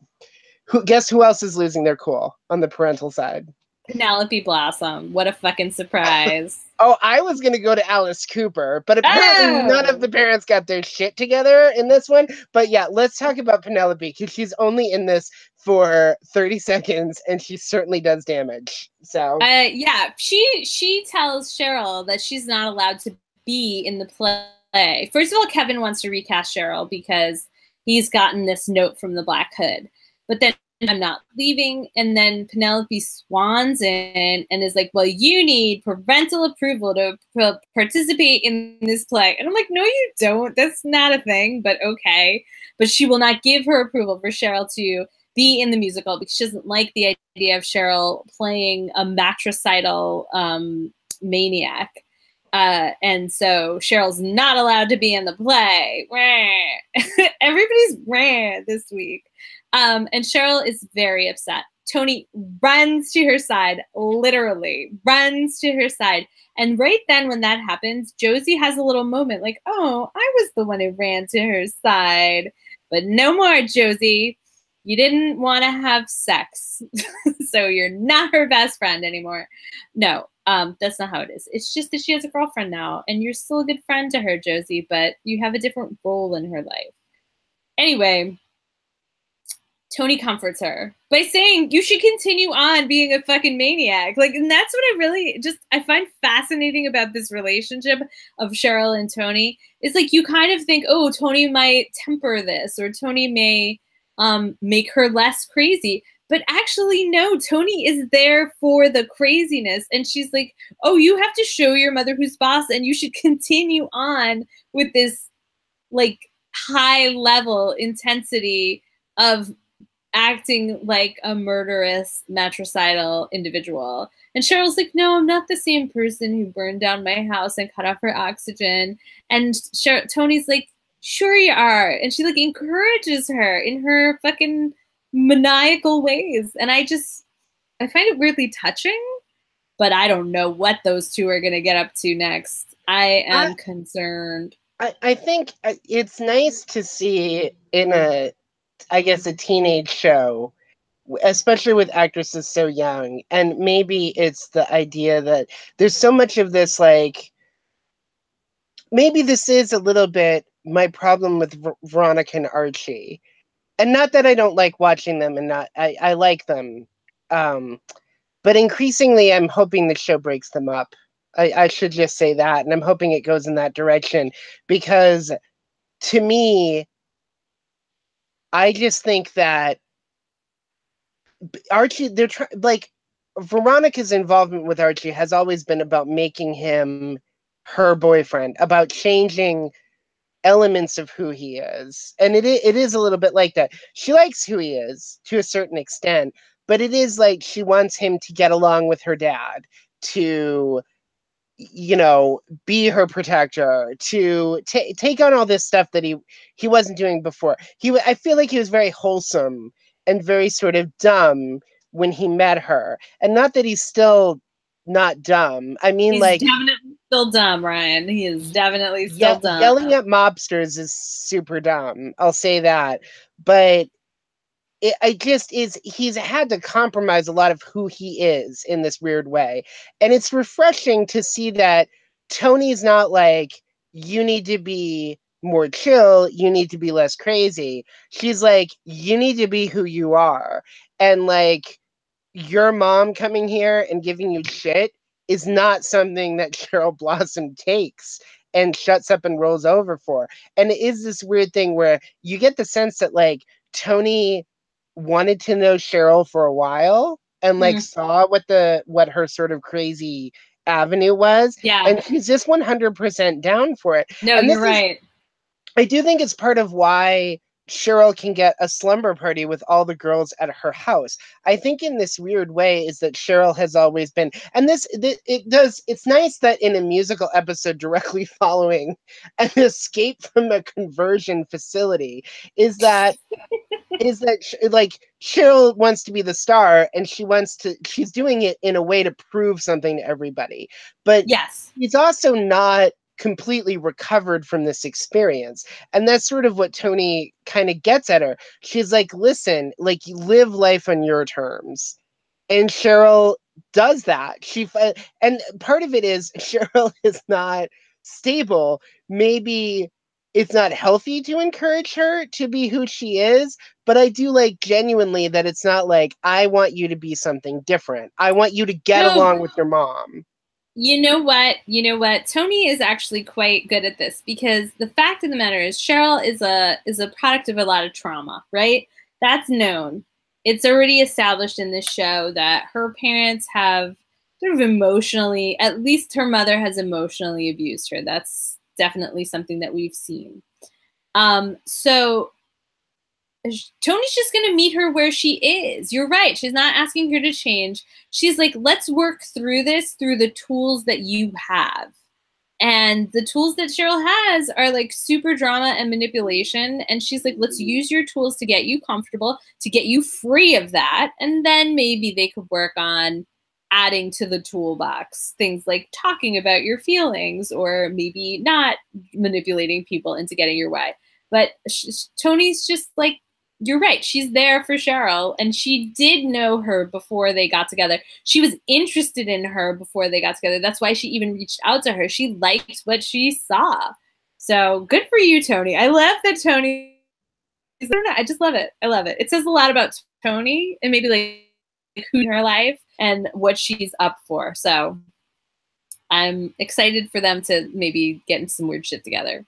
Guess who else is losing their cool on the parental side?
Penelope Blossom. What a fucking surprise.
Oh, I was going to go to Alice Cooper, but apparently none of the parents got their shit together in this one. But yeah, let's talk about Penelope, because she's only in this for 30 seconds and she certainly does damage. So
yeah, she tells Cheryl that she's not allowed to be in the play. First of all, Kevin wants to recast Cheryl because he's gotten this note from the Black Hood. But then I'm not leaving. And then Penelope swans in and is like, well, you need parental approval to participate in this play. And I'm like, no, you don't. That's not a thing, but okay. But she will not give her approval for Cheryl to be in the musical because she doesn't like the idea of Cheryl playing a matricidal maniac. And so Cheryl's not allowed to be in the play. Everybody's this week. And Cheryl is very upset. Tony runs to her side, literally runs to her side. And right then when that happens, Josie has a little moment like, oh, I was the one who ran to her side. But no more, Josie. You didn't want to have sex. So you're not her best friend anymore. No, that's not how it is. It's just that she has a girlfriend now. And you're still a good friend to her, Josie, but you have a different role in her life. Anyway, Tony comforts her by saying you should continue on being a fucking maniac. Like, and that's what I find fascinating about this relationship of Cheryl and Tony. It's like you kind of think, oh, Tony might temper this or Tony may make her less crazy. But actually, no, Tony is there for the craziness. And she's like, oh, you have to show your mother who's boss and you should continue on with this like high level intensity of acting like a murderous matricidal individual. And Cheryl's like, no, I'm not the same person who burned down my house and cut off her oxygen. And Tony's like, sure you are. And she like encourages her in her fucking maniacal ways. And I find it weirdly touching, but I don't know what those two are going to get up to next. I am concerned.
I think it's nice to see in a teenage show, especially with actresses so young. And maybe it's the idea that there's so much of this, like, maybe this is a little bit my problem with Veronica and Archie. And not that I don't like watching them and I like them. But increasingly, I'm hoping the show breaks them up. I should just say that. And I'm hoping it goes in that direction because to me, I just think that Archie, Veronica's involvement with Archie has always been about making him her boyfriend, about changing elements of who he is. And it is a little bit like that. She likes who he is to a certain extent, but it is like she wants him to get along with her dad, to, you know, be her protector, to take on all this stuff that he wasn't doing before. I feel like he was very wholesome and very sort of dumb when he met her. And not that he's still not dumb. I mean,
he's
like,
definitely still dumb, Ryan. He is definitely still dumb.
Yelling at mobsters is super dumb. I'll say that. But he's had to compromise a lot of who he is in this weird way. And it's refreshing to see that Tony's not like, you need to be more chill, you need to be less crazy. She's like, you need to be who you are. And like, your mom coming here and giving you shit is not something that Cheryl Blossom takes and shuts up and rolls over for. And it is this weird thing where you get the sense that like Tony wanted to know Cheryl for a while and like saw what her sort of crazy avenue was.
Yeah.
And she's just 100% down for it.
No,
and
you're right.
I do think it's part of why Cheryl can get a slumber party with all the girls at her house. I think in this weird way is that Cheryl has always been, and it's nice that in a musical episode directly following an escape from a conversion facility is that like Cheryl wants to be the star and she's doing it in a way to prove something to everybody. But
yes,
he's also not completely recovered from this experience. And that's sort of what Tony kind of gets at her. She's like, listen, like, you live life on your terms. And Cheryl does that. And part of it is Cheryl is not stable. Maybe it's not healthy to encourage her to be who she is, but I do like genuinely that it's not like, I want you to be something different. I want you to get along with your mom.
You know what? Tony is actually quite good at this, because the fact of the matter is Cheryl is a product of a lot of trauma, right? That's known. It's already established in this show that her parents have sort of emotionally, at least her mother has emotionally abused her. That's definitely something that we've seen. So Tony's just going to meet her where she is. You're right. She's not asking her to change. She's like, let's work through this through the tools that you have. And the tools that Cheryl has are like super drama and manipulation. And she's like, let's use your tools to get you comfortable, to get you free of that. And then maybe they could work on adding to the toolbox things like talking about your feelings, or maybe not manipulating people into getting your way. But Tony's just like, you're right. She's there for Cheryl, and she did know her before they got together. She was interested in her before they got together. That's why she even reached out to her. She liked what she saw. So good for you, Tony. I love that Tony. I don't know. I just love it. I love it. It says a lot about Tony and maybe like who in her life and what she's up for. So I'm excited for them to maybe get into some weird shit together.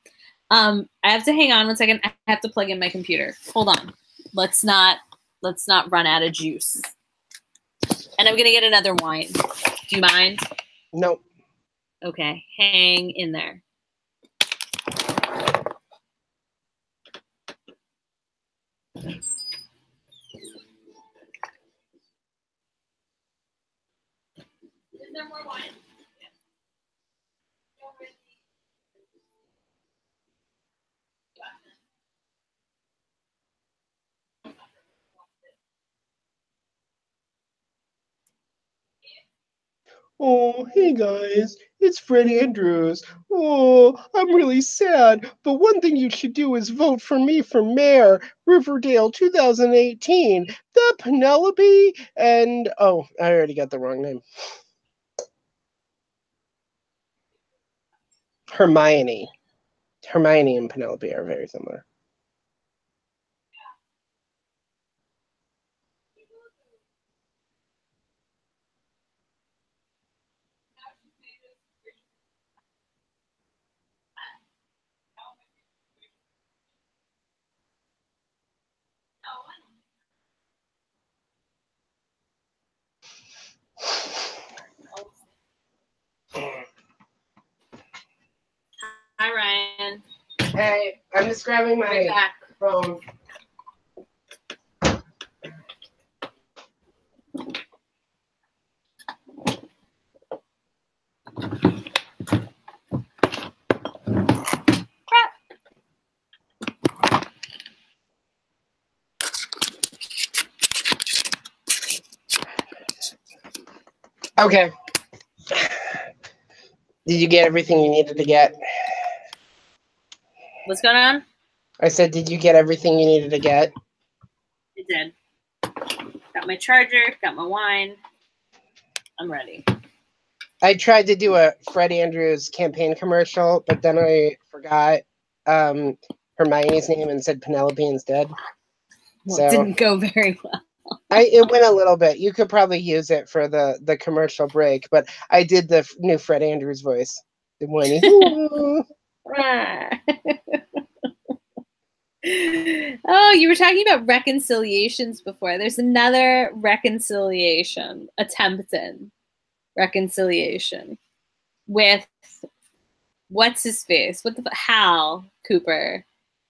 I have to hang on 1 second. I have to plug in my computer. Hold on. Let's not run out of juice. And I'm gonna get another wine. Do you mind?
No.
Okay, hang in there. Is there more wine?
Oh, hey guys, it's Fred Andrews. Oh, I'm really sad, but one thing you should do is vote for me for mayor, Riverdale 2018. The Penelope and, oh, I already got the wrong name. Hermione. Hermione and Penelope are very similar.
Hi, Ryan.
Hey, I'm just grabbing my phone. Okay. Did you get everything you needed to get?
What's going on?
I said, did you get everything you needed to get?
I did. Got my charger, got my wine. I'm ready.
I tried to do a Fred Andrews campaign commercial, but then I forgot Hermione's name and said Penelope instead.
Well,
so
it didn't go very well.
It went a little bit. You could probably use it for the commercial break, but I did the new Fred Andrews voice. The whiny.
Oh, you were talking about reconciliations before. There's another reconciliation, attempted reconciliation with what's his face? What the Hal Cooper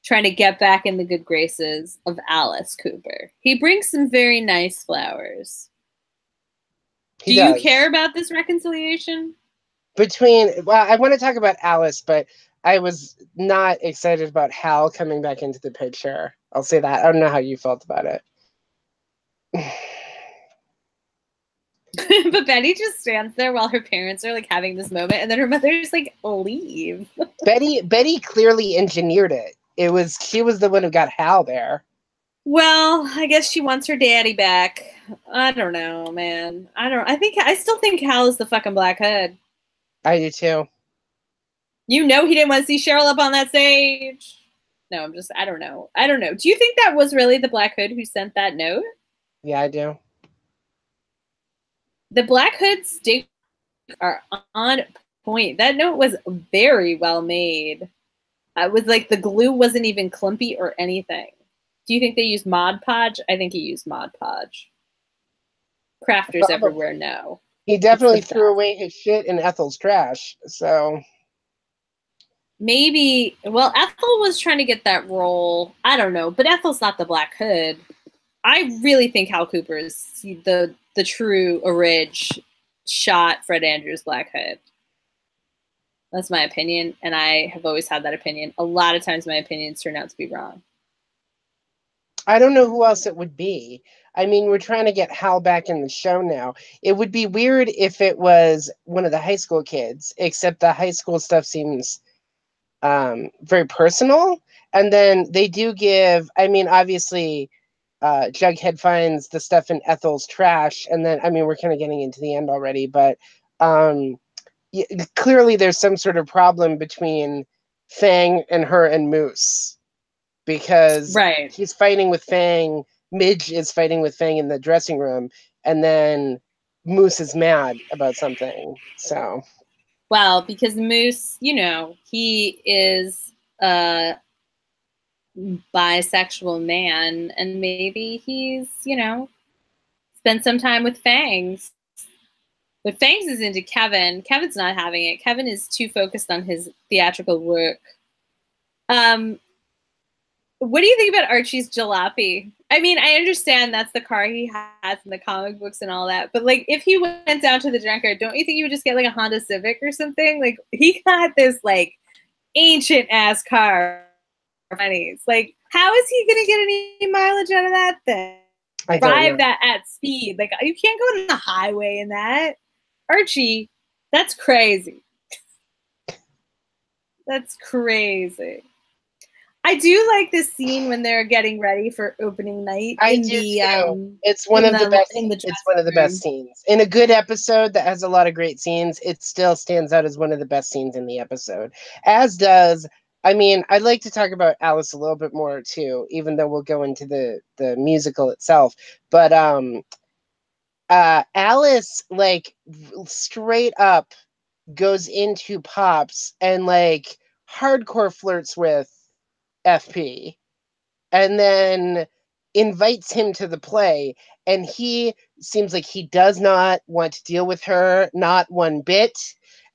trying to get back in the good graces of Alice Cooper. He brings some very nice flowers. Do you care about this reconciliation?
Well, I want to talk about Alice, but I was not excited about Hal coming back into the picture. I'll say that. I don't know how you felt about it.
But Betty just stands there while her parents are like having this moment, and then her mother's like, leave.
Betty clearly engineered it. She was the one who got Hal there.
Well, I guess she wants her daddy back. I don't know, man. I still think Hal is the fucking Black Hood.
I do too.
You know he didn't want to see Cheryl up on that stage. No, I don't know. Do you think that was really the Black Hood who sent that note?
Yeah, I do.
The Black Hood stakes are on point. That note was very well made. It was like the glue wasn't even clumpy or anything. Do you think they used Mod Podge? I think he used Mod Podge. Crafters everywhere know.
He definitely threw away his shit in Ethel's trash, so...
Maybe, well, Ethel was trying to get that role. I don't know, but Ethel's not the Black Hood. I really think Hal Cooper is the true shot Fred Andrews Black Hood. That's my opinion, and I have always had that opinion. A lot of times my opinions turn out to be wrong.
I don't know who else it would be. I mean, we're trying to get Hal back in the show now. It would be weird if it was one of the high school kids, except the high school stuff seems very personal. And then they do give, I mean, obviously, Jughead finds the stuff in Ethel's trash. And then, I mean, we're kind of getting into the end already, but clearly there's some sort of problem between Fang and her and Moose. Because he's fighting with Fang, Midge is fighting with Fang in the dressing room, and then Moose is mad about something. So,
well, because Moose, you know, he is a bisexual man, and maybe he's, you know, spent some time with Fangs. But Fangs is into Kevin. Kevin's not having it. Kevin is too focused on his theatrical work. What do you think about Archie's jalopy? I mean, I understand that's the car he has in the comic books and all that, but like, if he went down to the junkyard, don't you think he would just get like a Honda Civic or something? Like, he got this like ancient ass car. Like, how is he gonna get any mileage out of that thing? Drive that at speed. Like, you can't go on the highway in that. Archie, that's crazy. That's crazy. I do like this scene when they're getting ready for opening night.
It's one of the best. It's one of the best scenes in a good episode that has a lot of great scenes. It still stands out as one of the best scenes in the episode. As does, I mean, I'd like to talk about Alice a little bit more too, even though we'll go into the musical itself. But Alice, like, straight up goes into Pops and like hardcore flirts with FP, and then invites him to the play, and he seems like he does not want to deal with her, not one bit.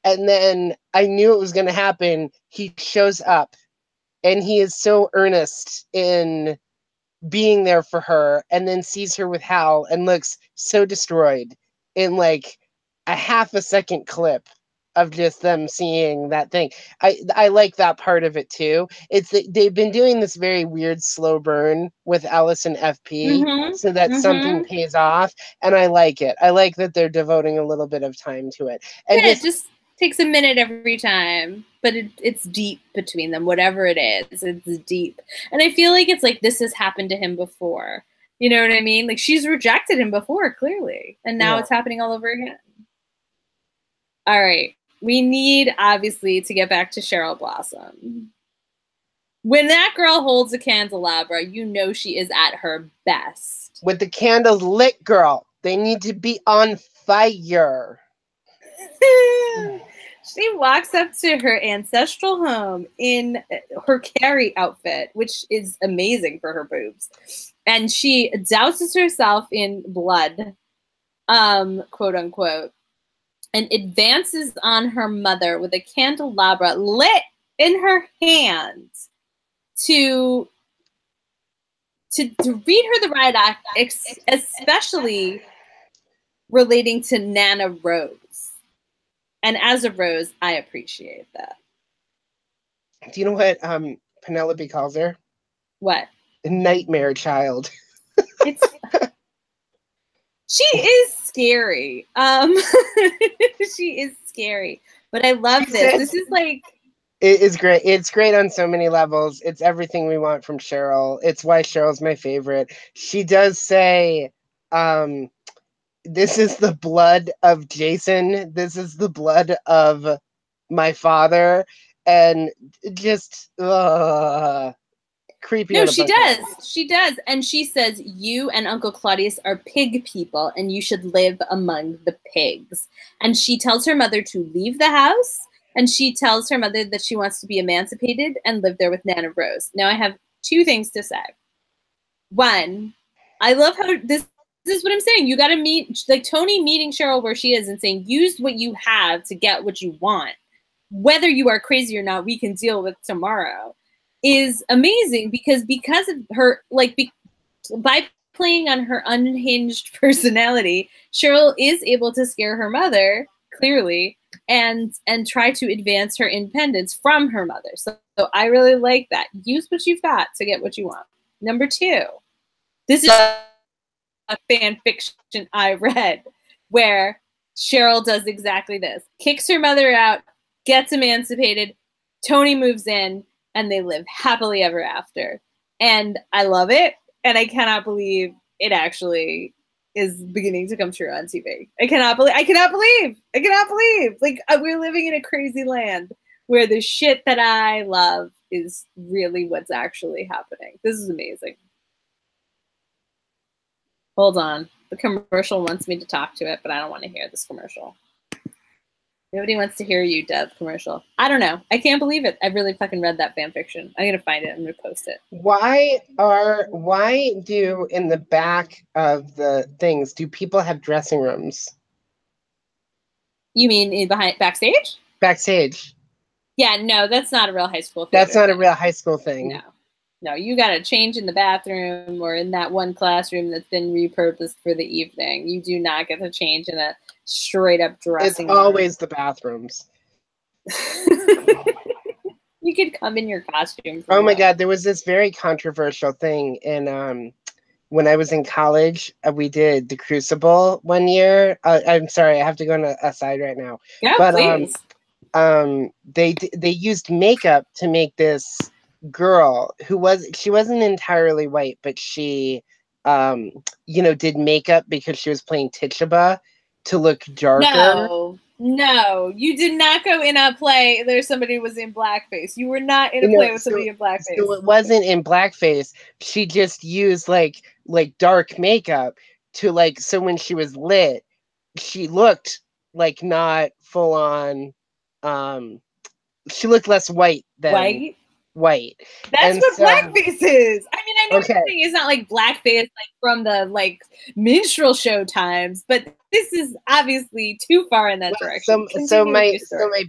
And then I knew it was going to happen. He shows up, and he is so earnest in being there for her, and then sees her with Hal and looks so destroyed in like a half a second clip of just them seeing that thing. I like that part of it too. It's that they've been doing this very weird slow burn with Alice and FP so that something pays off, and I like it. I like that they're devoting a little bit of time to it. And
yeah, it just takes a minute every time, but it's deep between them, whatever it is. It's deep. And I feel like it's like this has happened to him before. You know what I mean? Like she's rejected him before, clearly. And now it's happening all over again. All right. We need, obviously, to get back to Cheryl Blossom. When that girl holds a candelabra, you know she is at her best.
With the candles lit, girl. They need to be on fire.
She walks up to her ancestral home in her Carrie outfit, which is amazing for her boobs. And she douses herself in blood, quote unquote, and advances on her mother with a candelabra lit in her hands to read her the right act, especially relating to Nana Rose. And as a Rose, I appreciate that.
Do you know what Penelope calls her?
What?
A nightmare child.
She is scary. She is scary. But I love this. This is like...
It is great. It's great on so many levels. It's everything we want from Cheryl. It's why Cheryl's my favorite. She does say, this is the blood of Jason. This is the blood of my father. And just creepy.
No, she does. She does. And she says, you and Uncle Claudius are pig people, and you should live among the pigs. And she tells her mother to leave the house, and she tells her mother that she wants to be emancipated and live there with Nana Rose. Now, I have two things to say. One, I love how this is what I'm saying. You got to meet, like Tony meeting Cheryl where she is and saying, use what you have to get what you want. Whether you are crazy or not, we can deal with tomorrow. Is amazing because of her, like, by playing on her unhinged personality, Cheryl is able to scare her mother, clearly, and try to advance her independence from her mother. So I really like that. Use what you've got to get what you want. Number two, this is a fan fiction I read where Cheryl does exactly this. Kicks her mother out, gets emancipated, Tony moves in, and they live happily ever after. And I love it. And I cannot believe it actually is beginning to come true on TV. I cannot believe. Like, we're living in a crazy land where the shit that I love is really what's actually happening. This is amazing. Hold on. The commercial wants me to talk to it, but I don't want to hear this commercial. Nobody wants to hear you, Dev, commercial. I don't know. I can't believe it. I really fucking read that fan fiction. I'm going to find it. I'm going to post it.
Why do in the back of the things, do people have dressing rooms?
You mean backstage?
Backstage.
Yeah, no, that's not a real high school thing.
That's not a real high school thing.
No, you got to change in the bathroom or in that one classroom that's been repurposed for the evening. You do not get to change in a straight up dressing room.
It's always the bathrooms.
You could come in your costume.
Oh my God, there was this very controversial thing in when I was in college. We did the Crucible one year. I'm sorry, I have to go on a side right now.
Yeah,
but,
please.
They used makeup to make this girl she wasn't entirely white, but she did makeup because she was playing Tituba to look darker.
No, you did not go in a play. There's somebody who was in blackface. You were not in a play with somebody in blackface.
So it wasn't in blackface. She just used like dark makeup to so when she was lit, she looked like not full on. She looked less white than white.
That's what blackface is. I mean, I know it's not like blackface like from the minstrel show times, but this is obviously too far in that direction.
So my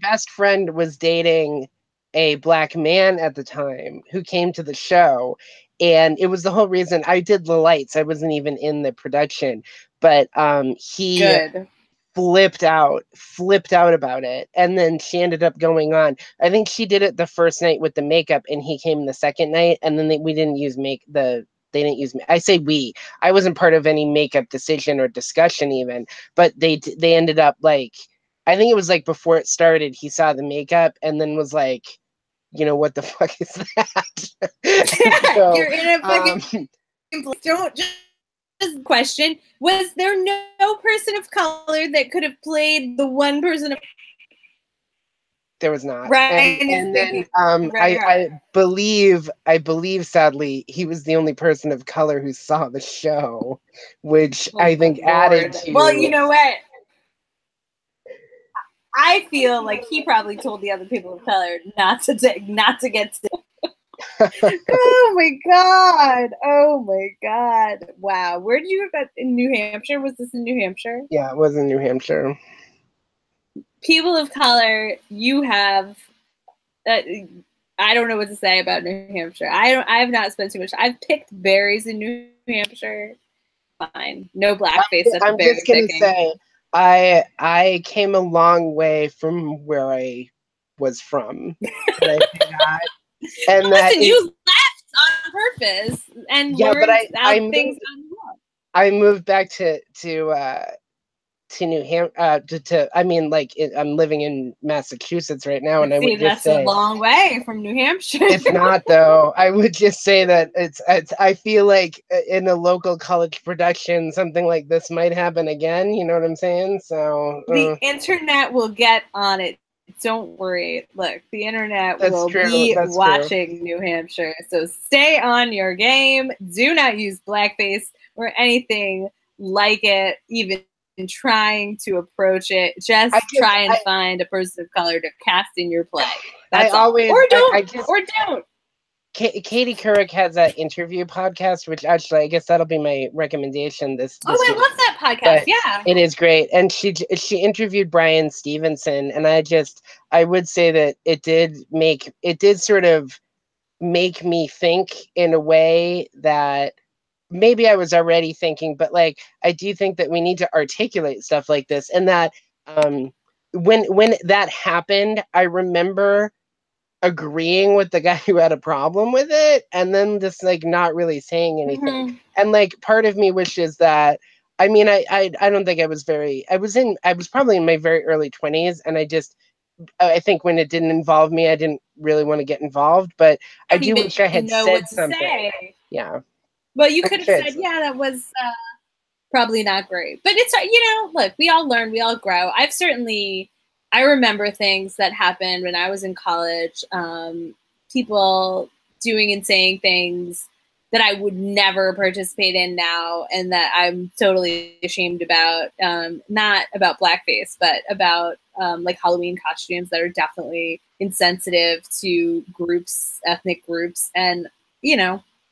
best friend was dating a black man at the time who came to the show, and it was the whole reason I did the lights. I wasn't even in the production, but he flipped out about it, and then she ended up going on. I think she did it the first night with the makeup, and he came the second night, and then we didn't use they didn't use me. I say we. I wasn't part of any makeup decision or discussion even, but they ended up like, I think it was like before it started, he saw the makeup and then was like, you know, what the fuck is that? So,
you're in a fucking don't just question. Was there no person of color that could have played the one person of
there was not.
Right.
And then I believe sadly he was the only person of color who saw the show, which I think added to.
Well, you know what? I feel like he probably told the other people of color not to get to. Oh my god! Wow, where did you go? In New Hampshire? Was this in New Hampshire?
Yeah, it was in New Hampshire.
People of color, you have. I don't know what to say about New Hampshire. I have not spent too much. I've picked berries in New Hampshire. Fine, no blackface.
I'm just gonna say, I came a long way from where I was from.
And listen, you left on purpose and learned things on the wall.
I moved back to New Hampshire. I mean, like I'm living in Massachusetts right now, and I would just say
that's a long way from New Hampshire.
It's not, though. I would just say that it's. I feel like in a local college production, something like this might happen again. You know what I'm saying? So
the internet will get on it. Don't worry. Look, the internet will be watching New Hampshire. So stay on your game. Do not use blackface or anything like it, even trying to approach it. Just try and find a person of color to cast in your play. That's all. Or don't.
Katie Couric has that interview podcast, which actually I guess that'll be my recommendation this
I love that podcast. Yeah,
it is great. And she interviewed Brian Stevenson, and I would say that it did sort of make me think in a way that maybe I was already thinking, but like I do think that we need to articulate stuff like this, and that when that happened, I remember agreeing with the guy who had a problem with it, and then just like not really saying anything. Mm-hmm. And like part of me wishes that, I mean, I don't think I was probably in my very early 20s, and I think when it didn't involve me, I didn't really want to get involved, but I do wish I had said something. Yeah.
Well, you could have said, yeah, that was probably not great. But it's, look, we all learn, we all grow. I remember things that happened when I was in college, people doing and saying things that I would never participate in now and that I'm totally ashamed about, not about blackface, but about like Halloween costumes that are definitely insensitive to ethnic groups. And,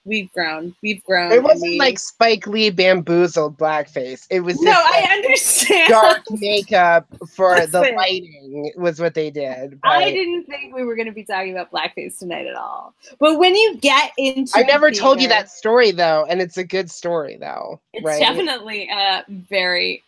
we've grown.
It wasn't like Spike Lee bamboozled blackface. It was
I understand.
Dark makeup for the lighting was what they did.
But I didn't think we were going to be talking about blackface tonight at all. But when you get into,
I never told you that story though, and it's a good story though.
It's definitely a very,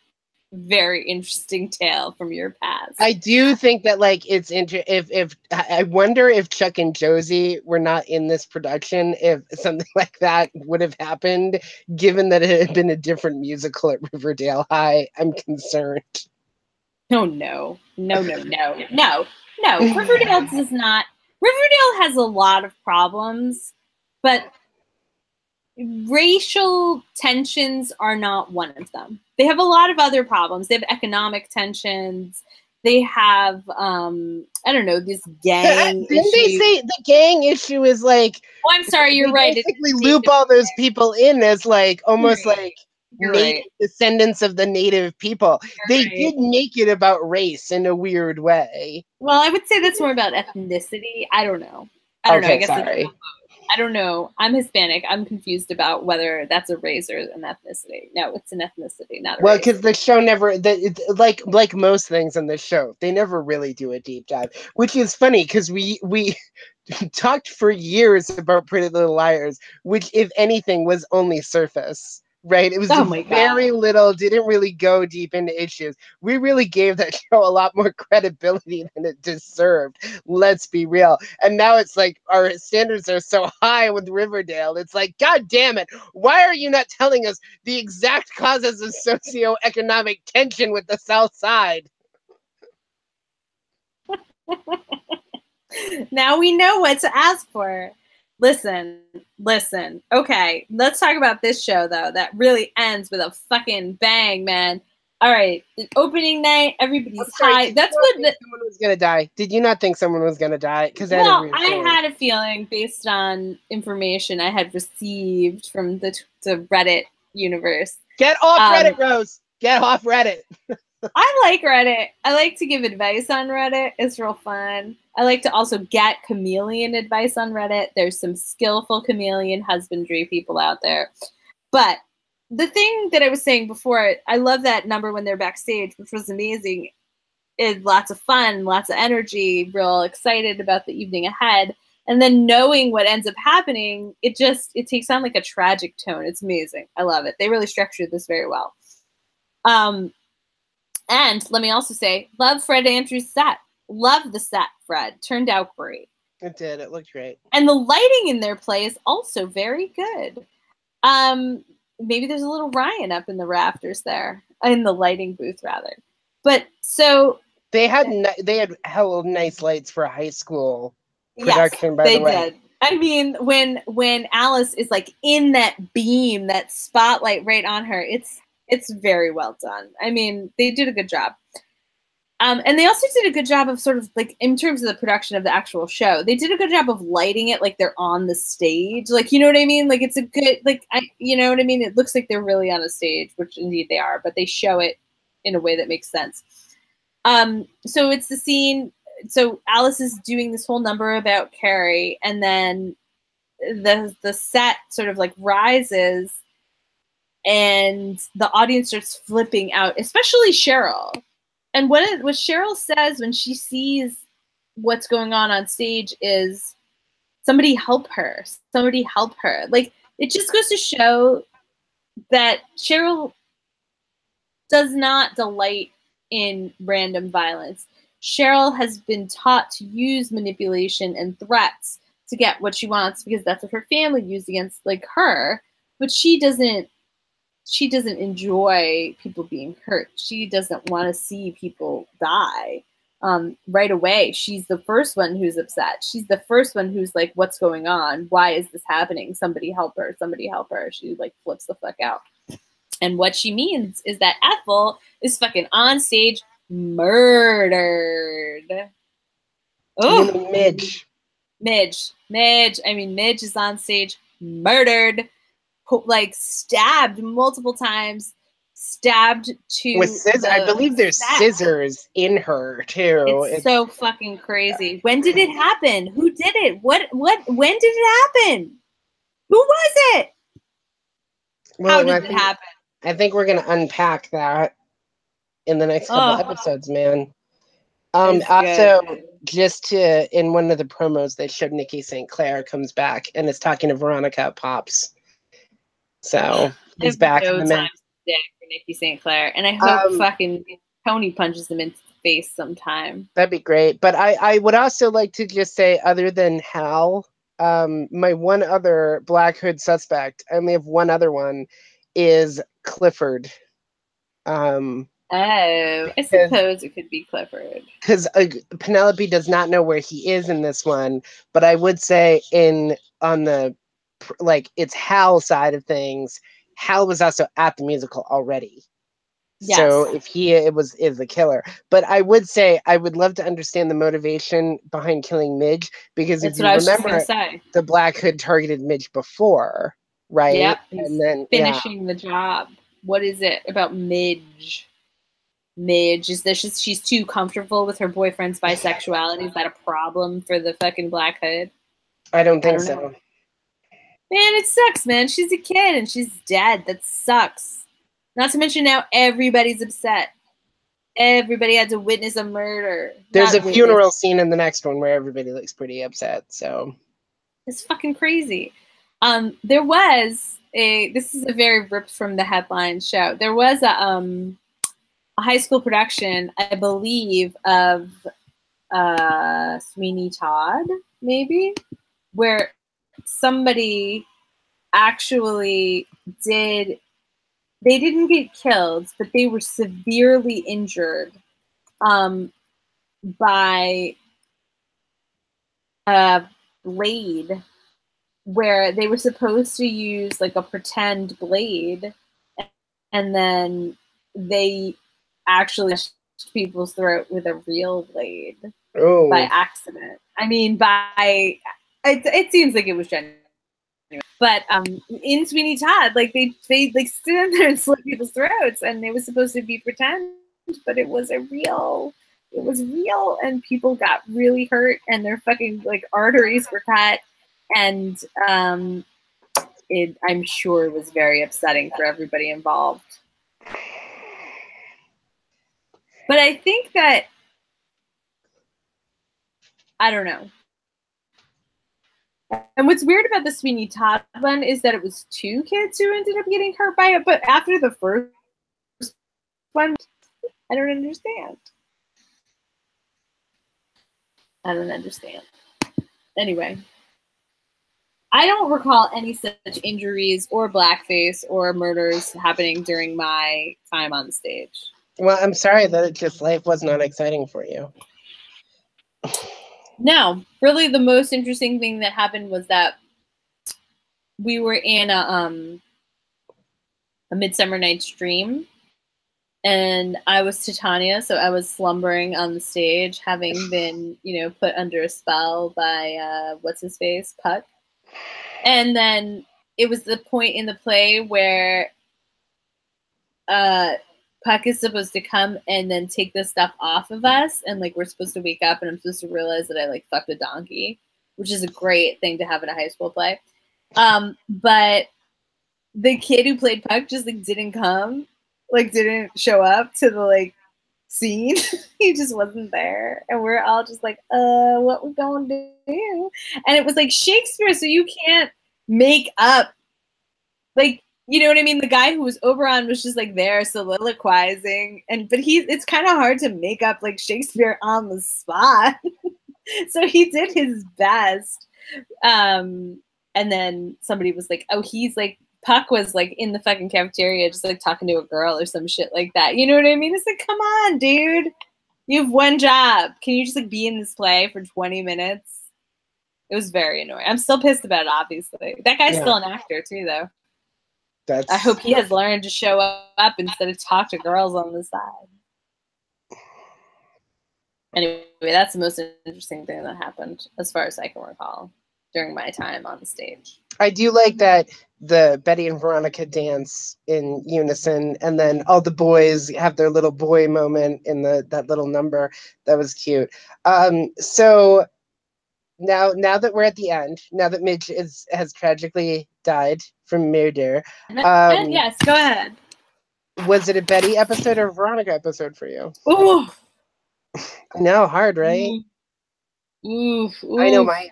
very interesting tale from your past.
I do think that like it's if I wonder if Chuck and Josie were not in this production, if something like that would have happened, given that it had been a different musical at Riverdale High. I'm concerned.
Oh no. Riverdale does not. Riverdale has a lot of problems, but racial tensions are not one of them. They have a lot of other problems. They have economic tensions. They have, I don't know, this gang
issue. Didn't they say the gang issue is like...
Oh, I'm sorry, you're right.
Basically loop all those people in as like, almost like native descendants of the native people. They did make it about race in a weird way.
Well, I would say that's more about ethnicity. I don't know. I guess sorry. I don't know. I'm Hispanic. I'm confused about whether that's a race or an ethnicity. No, it's an ethnicity, not a race.
Because the show never, like most things in the show, they never really do a deep dive, which is funny because we talked for years about Pretty Little Liars, which, if anything, was only surface. right? It was very little, didn't really go deep into issues. We really gave that show a lot more credibility than it deserved. Let's be real. And now it's like our standards are so high with Riverdale. It's like, God damn it. Why are you not telling us the exact causes of socioeconomic tension with the South Side?
Now we know what to ask for. Listen. Okay, let's talk about this show, though, that really ends with a fucking bang, man. All right, the opening night, everybody's high. That's what
someone was gonna die. Did you not think someone was gonna die? Because
I had a feeling based on information I had received from the Reddit universe.
Get off Reddit, Rose. Get off Reddit.
I like Reddit. I like to give advice on Reddit. It's real fun. I like to also get chameleon advice on Reddit. There's some skillful chameleon husbandry people out there. But the thing that I was saying before, I love that number when they're backstage, which was amazing. It's lots of fun, lots of energy, real excited about the evening ahead. And then knowing what ends up happening, it takes on like a tragic tone. It's amazing. I love it. They really structured this very well. And let me also say, love Fred Andrews' set. Love the set, Fred. Turned out great.
It did. It looked great.
And the lighting in their play is also very good. Maybe there's a little Ryan up in the rafters there, in the lighting booth rather. But so
they had hella nice lights for a high school production. Yes, by the way, they did.
I mean, when Alice is like in that beam, that spotlight right on her, it's very well done. I mean, they did a good job. And they also did a good job of sort of like, in terms of the production of the actual show, they did a good job of lighting it like they're on the stage. Like, you know what I mean? Like, it's a good, like, you know what I mean? It looks like they're really on a stage, which indeed they are, but they show it in a way that makes sense. So it's the scene. So Alice is doing this whole number about Carrie, and then the set sort of like rises, and the audience starts flipping out, especially Cheryl. And what Cheryl says when she sees what's going on stage is, somebody help her. Somebody help her. Like, it just goes to show that Cheryl does not delight in random violence. Cheryl has been taught to use manipulation and threats to get what she wants, because that's what her family used against like her. But she doesn't enjoy people being hurt. She doesn't want to see people die right away. She's the first one who's upset. She's the first one who's like, what's going on? Why is this happening? Somebody help her. Somebody help her. She like flips the fuck out. And what she means is that Ethel is fucking on stage murdered.
Oh, Midge.
I mean, Midge is on stage murdered. Like stabbed multiple times, stabbed to
with scissors. I believe there's scissors in her too.
It's so fucking crazy. When did it happen? Who did it? When did it happen? Who was it? How did it happen?
I think we're gonna unpack that in the next couple episodes, man. Also, just in one of the promos, they showed Nikki St. Clair comes back and is talking to Veronica at Pops. So he's back in the mix
for Nikki St. Clair, and I hope fucking Tony punches him in the face sometime.
That'd be great. But I would also like to just say, other than Hal, my one other Black Hood suspect, I only have one other one, is Clifford.
I suppose it could be Clifford.
Because Penelope does not know where he is in this one, but I would say on the it's Hal's side of things, Hal was also at the musical already. Yes. So if he is the killer. But I would say I would love to understand the motivation behind killing Midge, because if you remember, the Black Hood targeted Midge before, right?
Yep. And then finishing the job. What is it about Midge? Midge, is this just she's too comfortable with her boyfriend's bisexuality? Is that a problem for the fucking Black Hood?
I don't think so.
Man, it sucks, man. She's a kid and she's dead. That sucks. Not to mention now everybody's upset. Everybody had to witness a murder.
There's a funeral scene in the next one where everybody looks pretty upset, so.
It's fucking crazy. There was this is a very ripped from the headline show. There was a high school production, I believe, of Sweeney Todd, maybe, where somebody actually they didn't get killed, but they were severely injured by a blade, where they were supposed to use like a pretend blade, and then they actually slashed people's throat with a real blade by accident. I mean, it seems like it was genuine. But in Sweeney Todd, like they like stand there and slit people's throats, and it was supposed to be pretend, but it was real, and people got really hurt, and their fucking like arteries were cut, and I'm sure it was very upsetting for everybody involved. But I think that, I don't know. And what's weird about the Sweeney Todd one is that it was 2 kids who ended up getting hurt by it. But after the first one, I don't understand. Anyway, I don't recall any such injuries or blackface or murders happening during my time on stage.
Well, I'm sorry that life was not exciting for you.
No, really the most interesting thing that happened was that we were in a Midsummer Night's Dream, and I was Titania, so I was slumbering on the stage, having been, put under a spell by what's his face, Puck. And then it was the point in the play where Puck is supposed to come and then take the stuff off of us, and like we're supposed to wake up, and I'm supposed to realize that I like fucked a donkey, which is a great thing to have in a high school play. But the kid who played Puck just like didn't show up to the like scene. He just wasn't there, and we're all just like, what we gonna do? And it was like Shakespeare, so you can't make up, like, you know what I mean? The guy who was Oberon was just like there soliloquizing, but it's kind of hard to make up like Shakespeare on the spot. So he did his best. And then somebody was like, oh, he's like, Puck was like in the fucking cafeteria just like talking to a girl or some shit like that. You know what I mean? It's like, come on, dude. You have one job. Can you just like be in this play for 20 minutes? It was very annoying. I'm still pissed about it, obviously. That guy's still an actor too, though. I hope he has learned to show up instead of talk to girls on the side. Anyway, that's the most interesting thing that happened, as far as I can recall, during my time on the stage.
I do like that the Betty and Veronica dance in unison, and then all the boys have their little boy moment in that little number. That was cute. So now that we're at the end, now that Midge has tragically died from murder,
yes, go ahead.
Was it a Betty episode or a Veronica episode for you?
Ooh,
no, hard, right?
Ooh.
I know my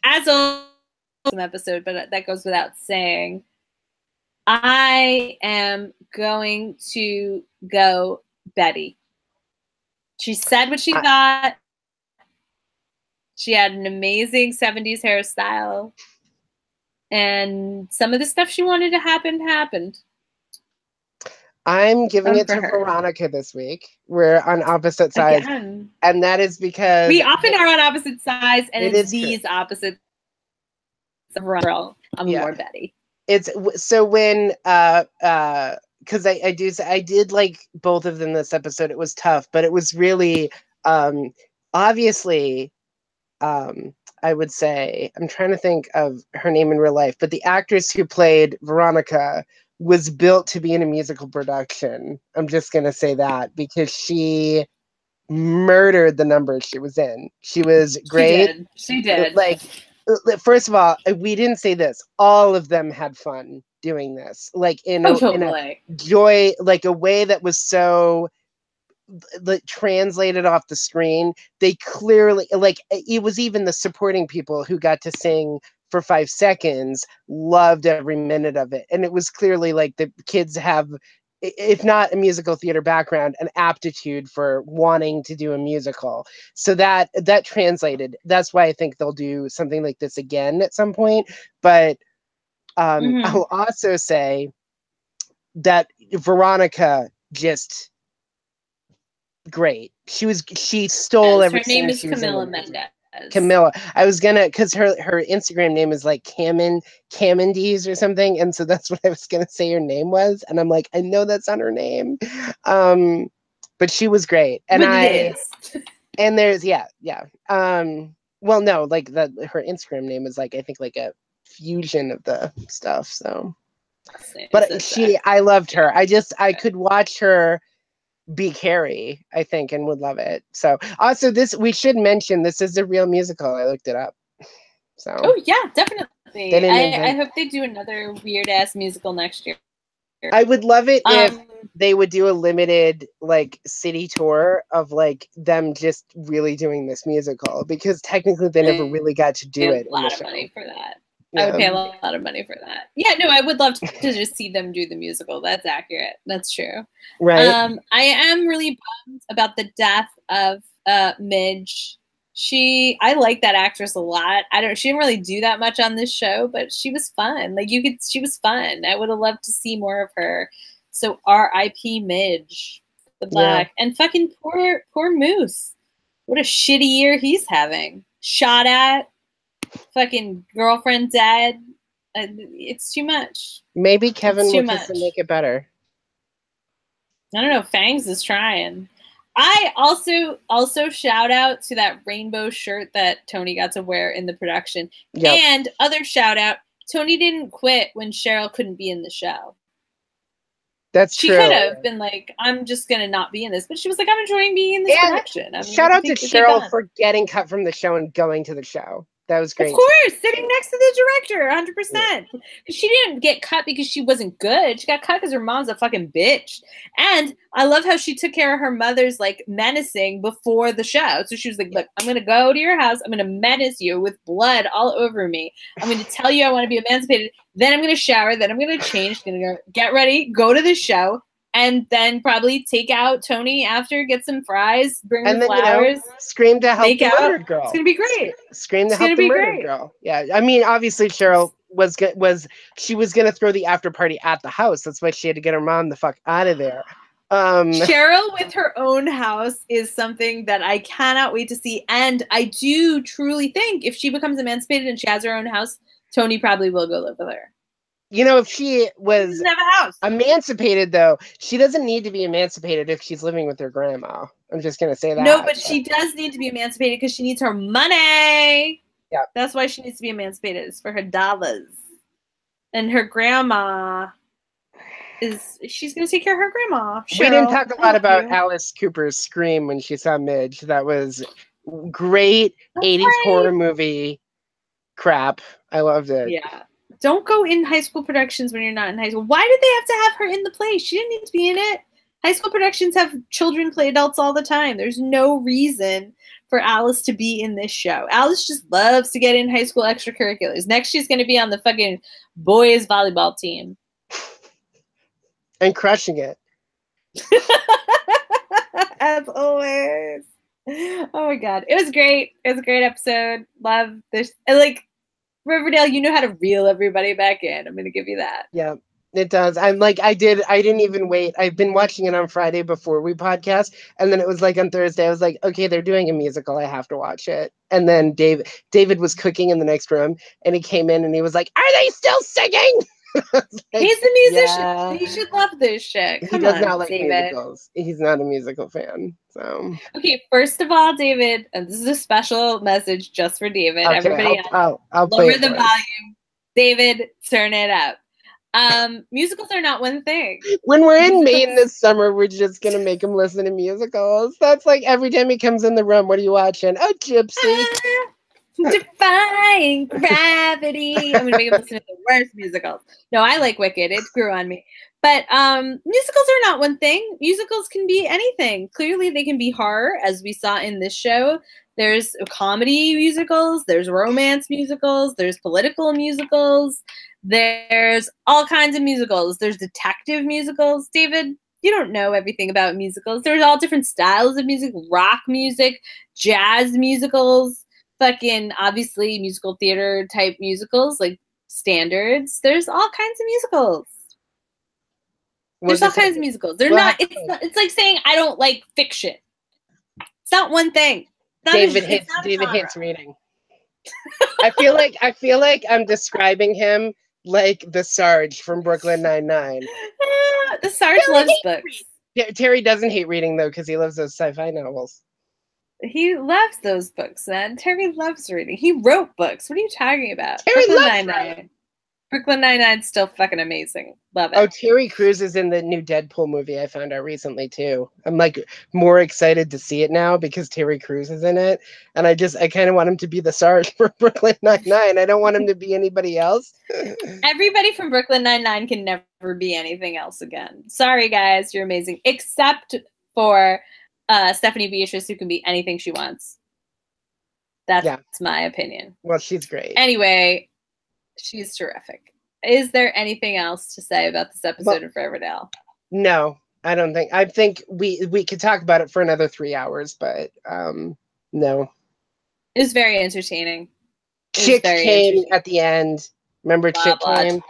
as a episode, but that goes without saying. I am going to go Betty. She said what she thought. She had an amazing 70s hairstyle. And some of the stuff she wanted to happen happened.
I'm giving it to Veronica this week. We're on opposite sides.
Again.
And that is because
we often are on opposite sides, and it's these opposites. I'm more Betty.
It's so when because I did like both of them this episode. It was tough, but it was really obviously I would say, I'm trying to think of her name in real life, but the actress who played Veronica was built to be in a musical production. I'm just going to say that because she murdered the numbers she was in. She was great.
She did.
Like, first of all, we didn't say this. All of them had fun doing this. Like in a joy, like a way that was so translated off the screen. They clearly, like, it was even the supporting people who got to sing for 5 seconds, loved every minute of it. And it was clearly like the kids have, if not a musical theater background, an aptitude for wanting to do a musical. So that translated. That's why I think they'll do something like this again at some point. But I'll also say that Veronica just great. She stole everything.
Her name is Camilla Mendez.
Camilla. I was gonna, because her Instagram name is like Camandes or something, and so that's what I was gonna say her name was, and I'm like, I know that's not her name, but she was great, and and there's well, no, like her Instagram name is like, I think like a fusion of the stuff. So, but I loved her. I could watch her be Carrie, I think, and would love it. So also we should mention this is a real musical. I looked it up. So
yeah, definitely. I hope they do another weird ass musical next year.
I would love it if they would do a limited like city tour of like them just really doing this musical, because technically they never really got to do it.
A lot of money for that. I would pay a lot of money for that. Yeah, no, I would love to just see them do the musical. That's accurate. That's true.
Right.
I am really bummed about the death of Midge. I like that actress a lot. She didn't really do that much on this show, but she was fun. Like she was fun. I would have loved to see more of her. So R.I.P. Midge. Good luck. And fucking poor Moose. What a shitty year he's having. Shot at. Fucking girlfriend dead. It's too much.
Maybe Kevin will just make it better.
I don't know. Fangs is trying. I also shout out to that rainbow shirt that Tony got to wear in the production. Yep. And other shout out, Tony didn't quit when Cheryl couldn't be in the show.
That's true.
She could have been like, I'm just going to not be in this. But she was like, I'm enjoying being in this production.
Shout out to Cheryl for getting cut from the show and going to the show. That was great.
Of course, sitting next to the director, 100%. Because she didn't get cut because she wasn't good. She got cut because her mom's a fucking bitch. And I love how she took care of her mother's like menacing before the show. So she was like, look, I'm going to go to your house. I'm going to menace you with blood all over me. I'm going to tell you I want to be emancipated. Then I'm going to shower. Then I'm going to change. I'm going to get ready, go to the show. And then probably take out Tony after, get some fries, bring her flowers.
Scream to help the murdered girl.
It's going to be great.
Scream to help the murdered girl. Yeah, I mean, obviously Cheryl was going to throw the after party at the house. That's why she had to get her mom the fuck out of there.
Cheryl with her own house is something that I cannot wait to see. And I do truly think if she becomes emancipated and she has her own house, Tony probably will go live with her.
You know, if she was emancipated, though, she doesn't need to be emancipated if she's living with her grandma. I'm just going to say that.
No, but she does need to be emancipated because she needs her money.
Yeah.
That's why she needs to be emancipated. It's for her dollars. And her grandma she's going to take care of her grandma. Cheryl,
we didn't talk a lot about Alice Cooper's scream when she saw Midge. That was great. 80s horror movie crap. I loved it.
Yeah. Don't go in high school productions when you're not in high school. Why did they have to have her in the play? She didn't need to be in it. High school productions have children play adults all the time. There's no reason for Alice to be in this show. Alice just loves to get in high school extracurriculars. Next, she's going to be on the fucking boys volleyball team.
And crushing it.
As always. Oh my God. It was great. It was a great episode. Love this. Riverdale, you know how to reel everybody back in. I'm going to give you that.
Yeah, it does. I didn't even wait. I've been watching it on Friday before we podcast. And then it was like on Thursday, I was like, okay, they're doing a musical. I have to watch it. And then David was cooking in the next room and he came in and he was like, are they still singing?
Like, he's a musician. Yeah. He should love this shit. Come
he does
on,
not like
David.
musicals. He's not a musical fan. So
okay, first of all, David, and this is a special message just for David. Okay, everybody else,
I'll
lower the volume. David, turn it up. Musicals are not one thing.
When we're in Maine this summer, we're just gonna make him listen to musicals. That's like every time he comes in the room, what are you watching? Oh, Gypsy.
Defying gravity. I'm gonna make him listen to the worst musicals. No, I like Wicked. It grew on me. But musicals are not one thing. Musicals can be anything. Clearly, they can be horror, as we saw in this show. There's comedy musicals. There's romance musicals. There's political musicals. There's all kinds of musicals. There's detective musicals. David, you don't know everything about musicals. There's all different styles of music, rock music, jazz musicals, fucking obviously musical theater type musicals, like standards. There's all kinds of musicals. There's all kinds of musicals. They're not. It's like saying I don't like fiction. It's not one thing.
David hates reading. I feel like I'm describing him like the Sarge from Brooklyn Nine-Nine.
The Sarge loves books.
Terry doesn't hate reading though because he loves those sci-fi novels.
He loves those books, man. Terry loves reading. He wrote books. What are you talking about?
Terry loves Nine-Nine.
Brooklyn Nine-Nine's still fucking amazing. Love it.
Oh, Terry Crews is in the new Deadpool movie I found out recently too. I'm like more excited to see it now because Terry Crews is in it. And I kind of want him to be the Sarge for Brooklyn Nine-Nine. I don't want him to be anybody else.
Everybody from Brooklyn Nine-Nine can never be anything else again. Sorry, guys. You're amazing. Except for Stephanie Beatrice, who can be anything she wants. That's my opinion.
Well, she's great.
Anyway, she's terrific. Is there anything else to say about this episode of Riverdale?
No, I don't think. I think we could talk about it for another 3 hours, but no.
It was very entertaining.
Chick came at the end. Remember Chick came?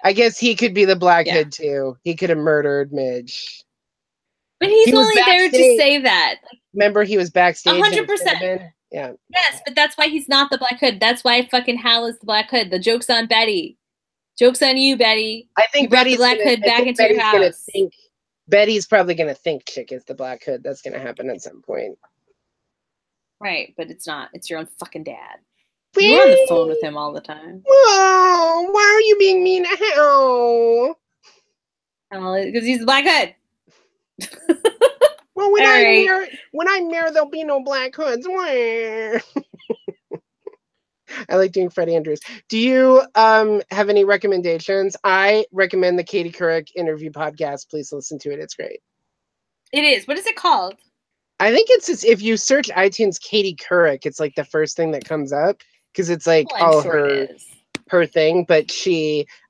I guess he could be the Black Hood too. He could have murdered Midge.
But he's only there to say that.
Remember he was backstage?
100%.
Yeah.
Yes, but that's why he's not the Black Hood. That's why fucking Hal is the Black Hood. The joke's on Betty. Joke's on you, Betty.
I think Betty's
the Black Hood back into your house.
Betty's probably going to think Chick is the Black Hood. That's going to happen at some point.
Right, but it's not. It's your own fucking dad. You're on the phone with him all the time.
Whoa, why are you being mean to Hal?
Because he's the Black Hood.
Well, when I'm married, there'll be no Black Hoods. I like doing Fred Andrews. Do you have any recommendations? I recommend the Katie Couric interview podcast. Please listen to it. It's great.
It is. What is it called?
I think it's just, if you search iTunes Katie Couric, it's like the first thing that comes up because it's like her thing. But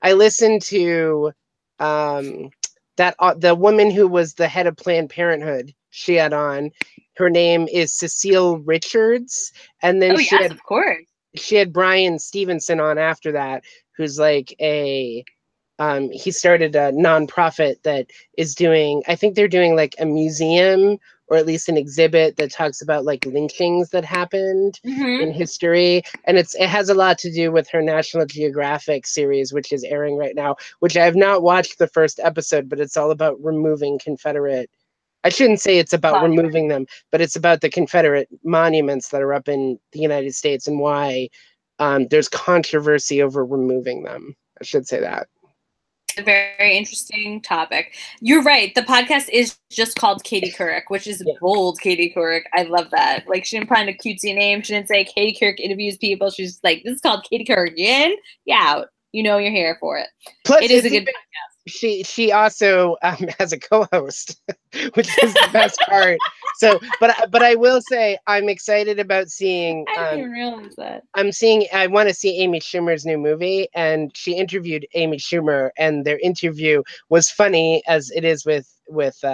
I listened to the woman who was the head of Planned Parenthood. She had on. Her name is Cecile Richards, and then
of course.
She had Brian Stevenson on after that, who's like he started a nonprofit that is doing, I think they're doing like a museum or at least an exhibit that talks about like lynchings that happened in history. And it has a lot to do with her National Geographic series, which is airing right now, which I have not watched the first episode, but it's all about removing Confederate. I shouldn't say it's about removing them, but it's about the Confederate monuments that are up in the United States and why there's controversy over removing them. I should say that.
A very interesting topic. You're right. The podcast is just called Katie Couric, which is bold Katie Couric. I love that. Like, she didn't find a cutesy name. She didn't say Katie Couric interviews people. She's like, this is called Katie Couric again. Yeah, you know you're here for it.
Plus,
it is a good podcast.
She also has a co-host, which is the best part. So, but I will say I'm excited about seeing.
I didn't even realize that.
I want to see Amy Schumer's new movie, and she interviewed Amy Schumer, and their interview was funny as it is with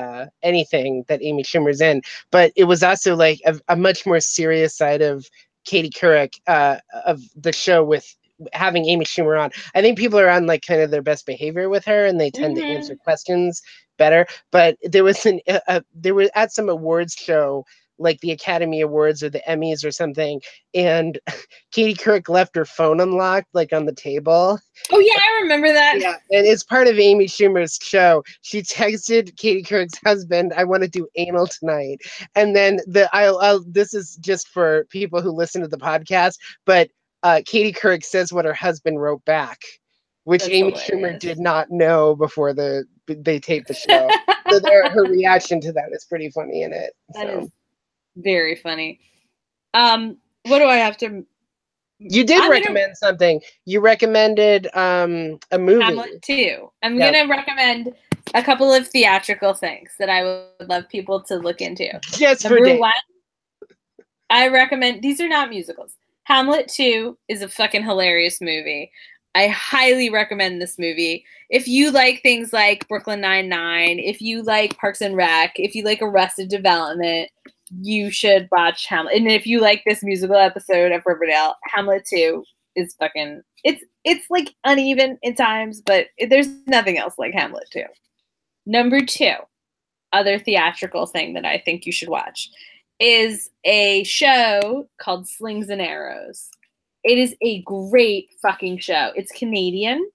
anything that Amy Schumer's in. But it was also like a much more serious side of Katie Couric of the show with having Amy Schumer on. I think people are on like kind of their best behavior with her and they tend to answer questions better. But there was there was at some awards show, like the Academy Awards or the Emmys or something, and Katie Couric left her phone unlocked, like on the table.
Oh yeah, I remember that.
Yeah, and it's part of Amy Schumer's show. She texted Katie Couric's husband, "I want to do anal tonight," and then this is just for people who listen to the podcast, but Katie Couric says what her husband wrote back, which Amy Schumer did not know before they taped the show. So her reaction to that is pretty funny in it.
That is very funny. What do I have to?
You did recommend something. You recommended a movie.
Hamlet 2. I'm gonna recommend a couple of theatrical things that I would love people to look into.
Yes,
Number one, I recommend, these are not musicals. Hamlet 2 is a fucking hilarious movie. I highly recommend this movie. If you like things like Brooklyn Nine-Nine, if you like Parks and Rec, if you like Arrested Development, you should watch Hamlet. And if you like this musical episode of Riverdale, Hamlet 2 is fucking, it's like uneven in times, but there's nothing else like Hamlet 2. Number 2, other theatrical thing that I think you should watch is a show called Slings and Arrows. It is a great fucking show. It's Canadian.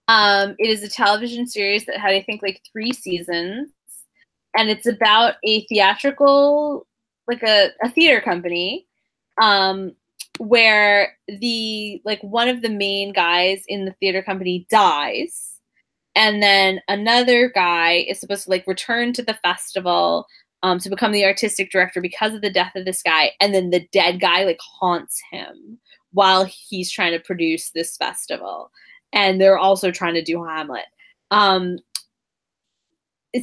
It is a television series that had, I think, like 3 seasons. And it's about a theatrical, like a theater company, where one of the main guys in the theater company dies. And then another guy is supposed to like return to the festival to become the artistic director because of the death of this guy. And then the dead guy like haunts him while he's trying to produce this festival. And they're also trying to do Hamlet.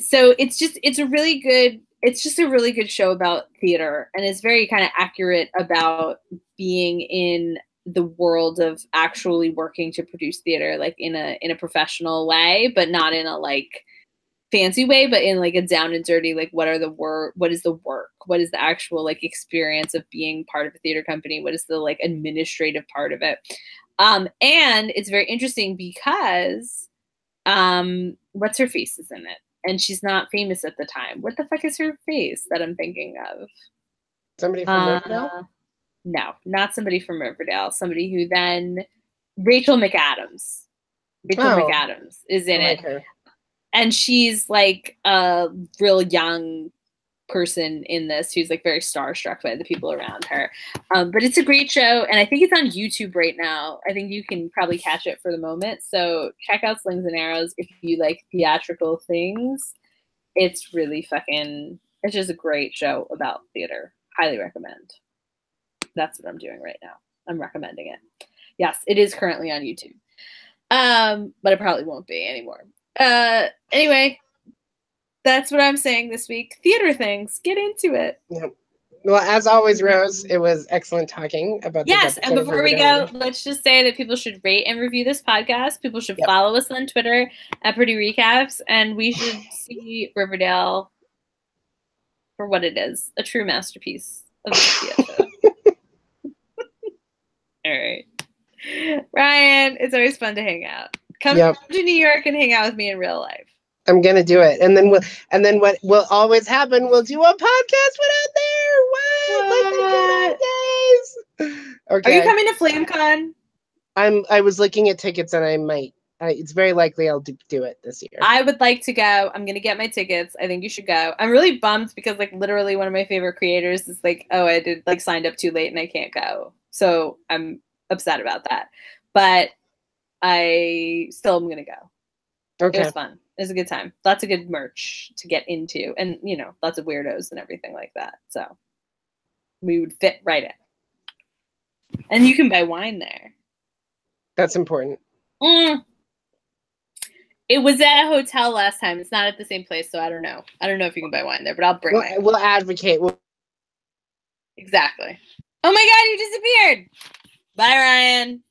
So it's just a really good show about theater, and it's very kind of accurate about being in the world of actually working to produce theater, like in a professional way, but not in a like fancy way, but in like a down and dirty, like what is the work? What is the actual like experience of being part of a theater company? What is the like administrative part of it? And it's very interesting because what's her face is in it. And she's not famous at the time. What the fuck is her face that I'm thinking of?
Somebody from Riverdale?
No, not somebody from Riverdale. Somebody who then... Rachel McAdams. McAdams is in it. Her. And she's like a real young person in this who's like very starstruck by the people around her. But it's a great show, and I think it's on YouTube right now. I think you can probably catch it for the moment. So check out Slings and Arrows if you like theatrical things. It's really it's just a great show about theater. Highly recommend. That's what I'm doing right now. I'm recommending it. Yes, it is currently on YouTube. But it probably won't be anymore. Anyway, that's what I'm saying this week. Theater things. Get into it.
Yep. Well, as always, Rose, it was excellent talking about this.
Yes, and before we go, let's just say that people should rate and review this podcast. People should follow us on Twitter at Pretty Recaps, and we should see Riverdale for what it is, a true masterpiece of the theater. All right. Ryan, it's always fun to hang out. Come to New York and hang out with me in real life.
I'm gonna do it, and then what will always happen? We'll do a podcast without there. What? Like the days. Okay.
Are you coming to FlameCon?
I was looking at tickets, and I might. It's very likely I'll do it this year.
I would like to go. I'm gonna get my tickets. I think you should go. I'm really bummed because like literally one of my favorite creators is like, oh, I did like signed up too late and I can't go. So I'm upset about that. But I still am gonna go.
Okay.
It was fun. It was a good time. Lots of good merch to get into, and lots of weirdos and everything like that. So we would fit right in. And you can buy wine there.
That's important.
It was at a hotel last time. It's not at the same place, so I don't know. I don't know if you can buy wine there, but I'll bring it.
We'll advocate.
Exactly. Oh my God, you disappeared. Bye, Ryan.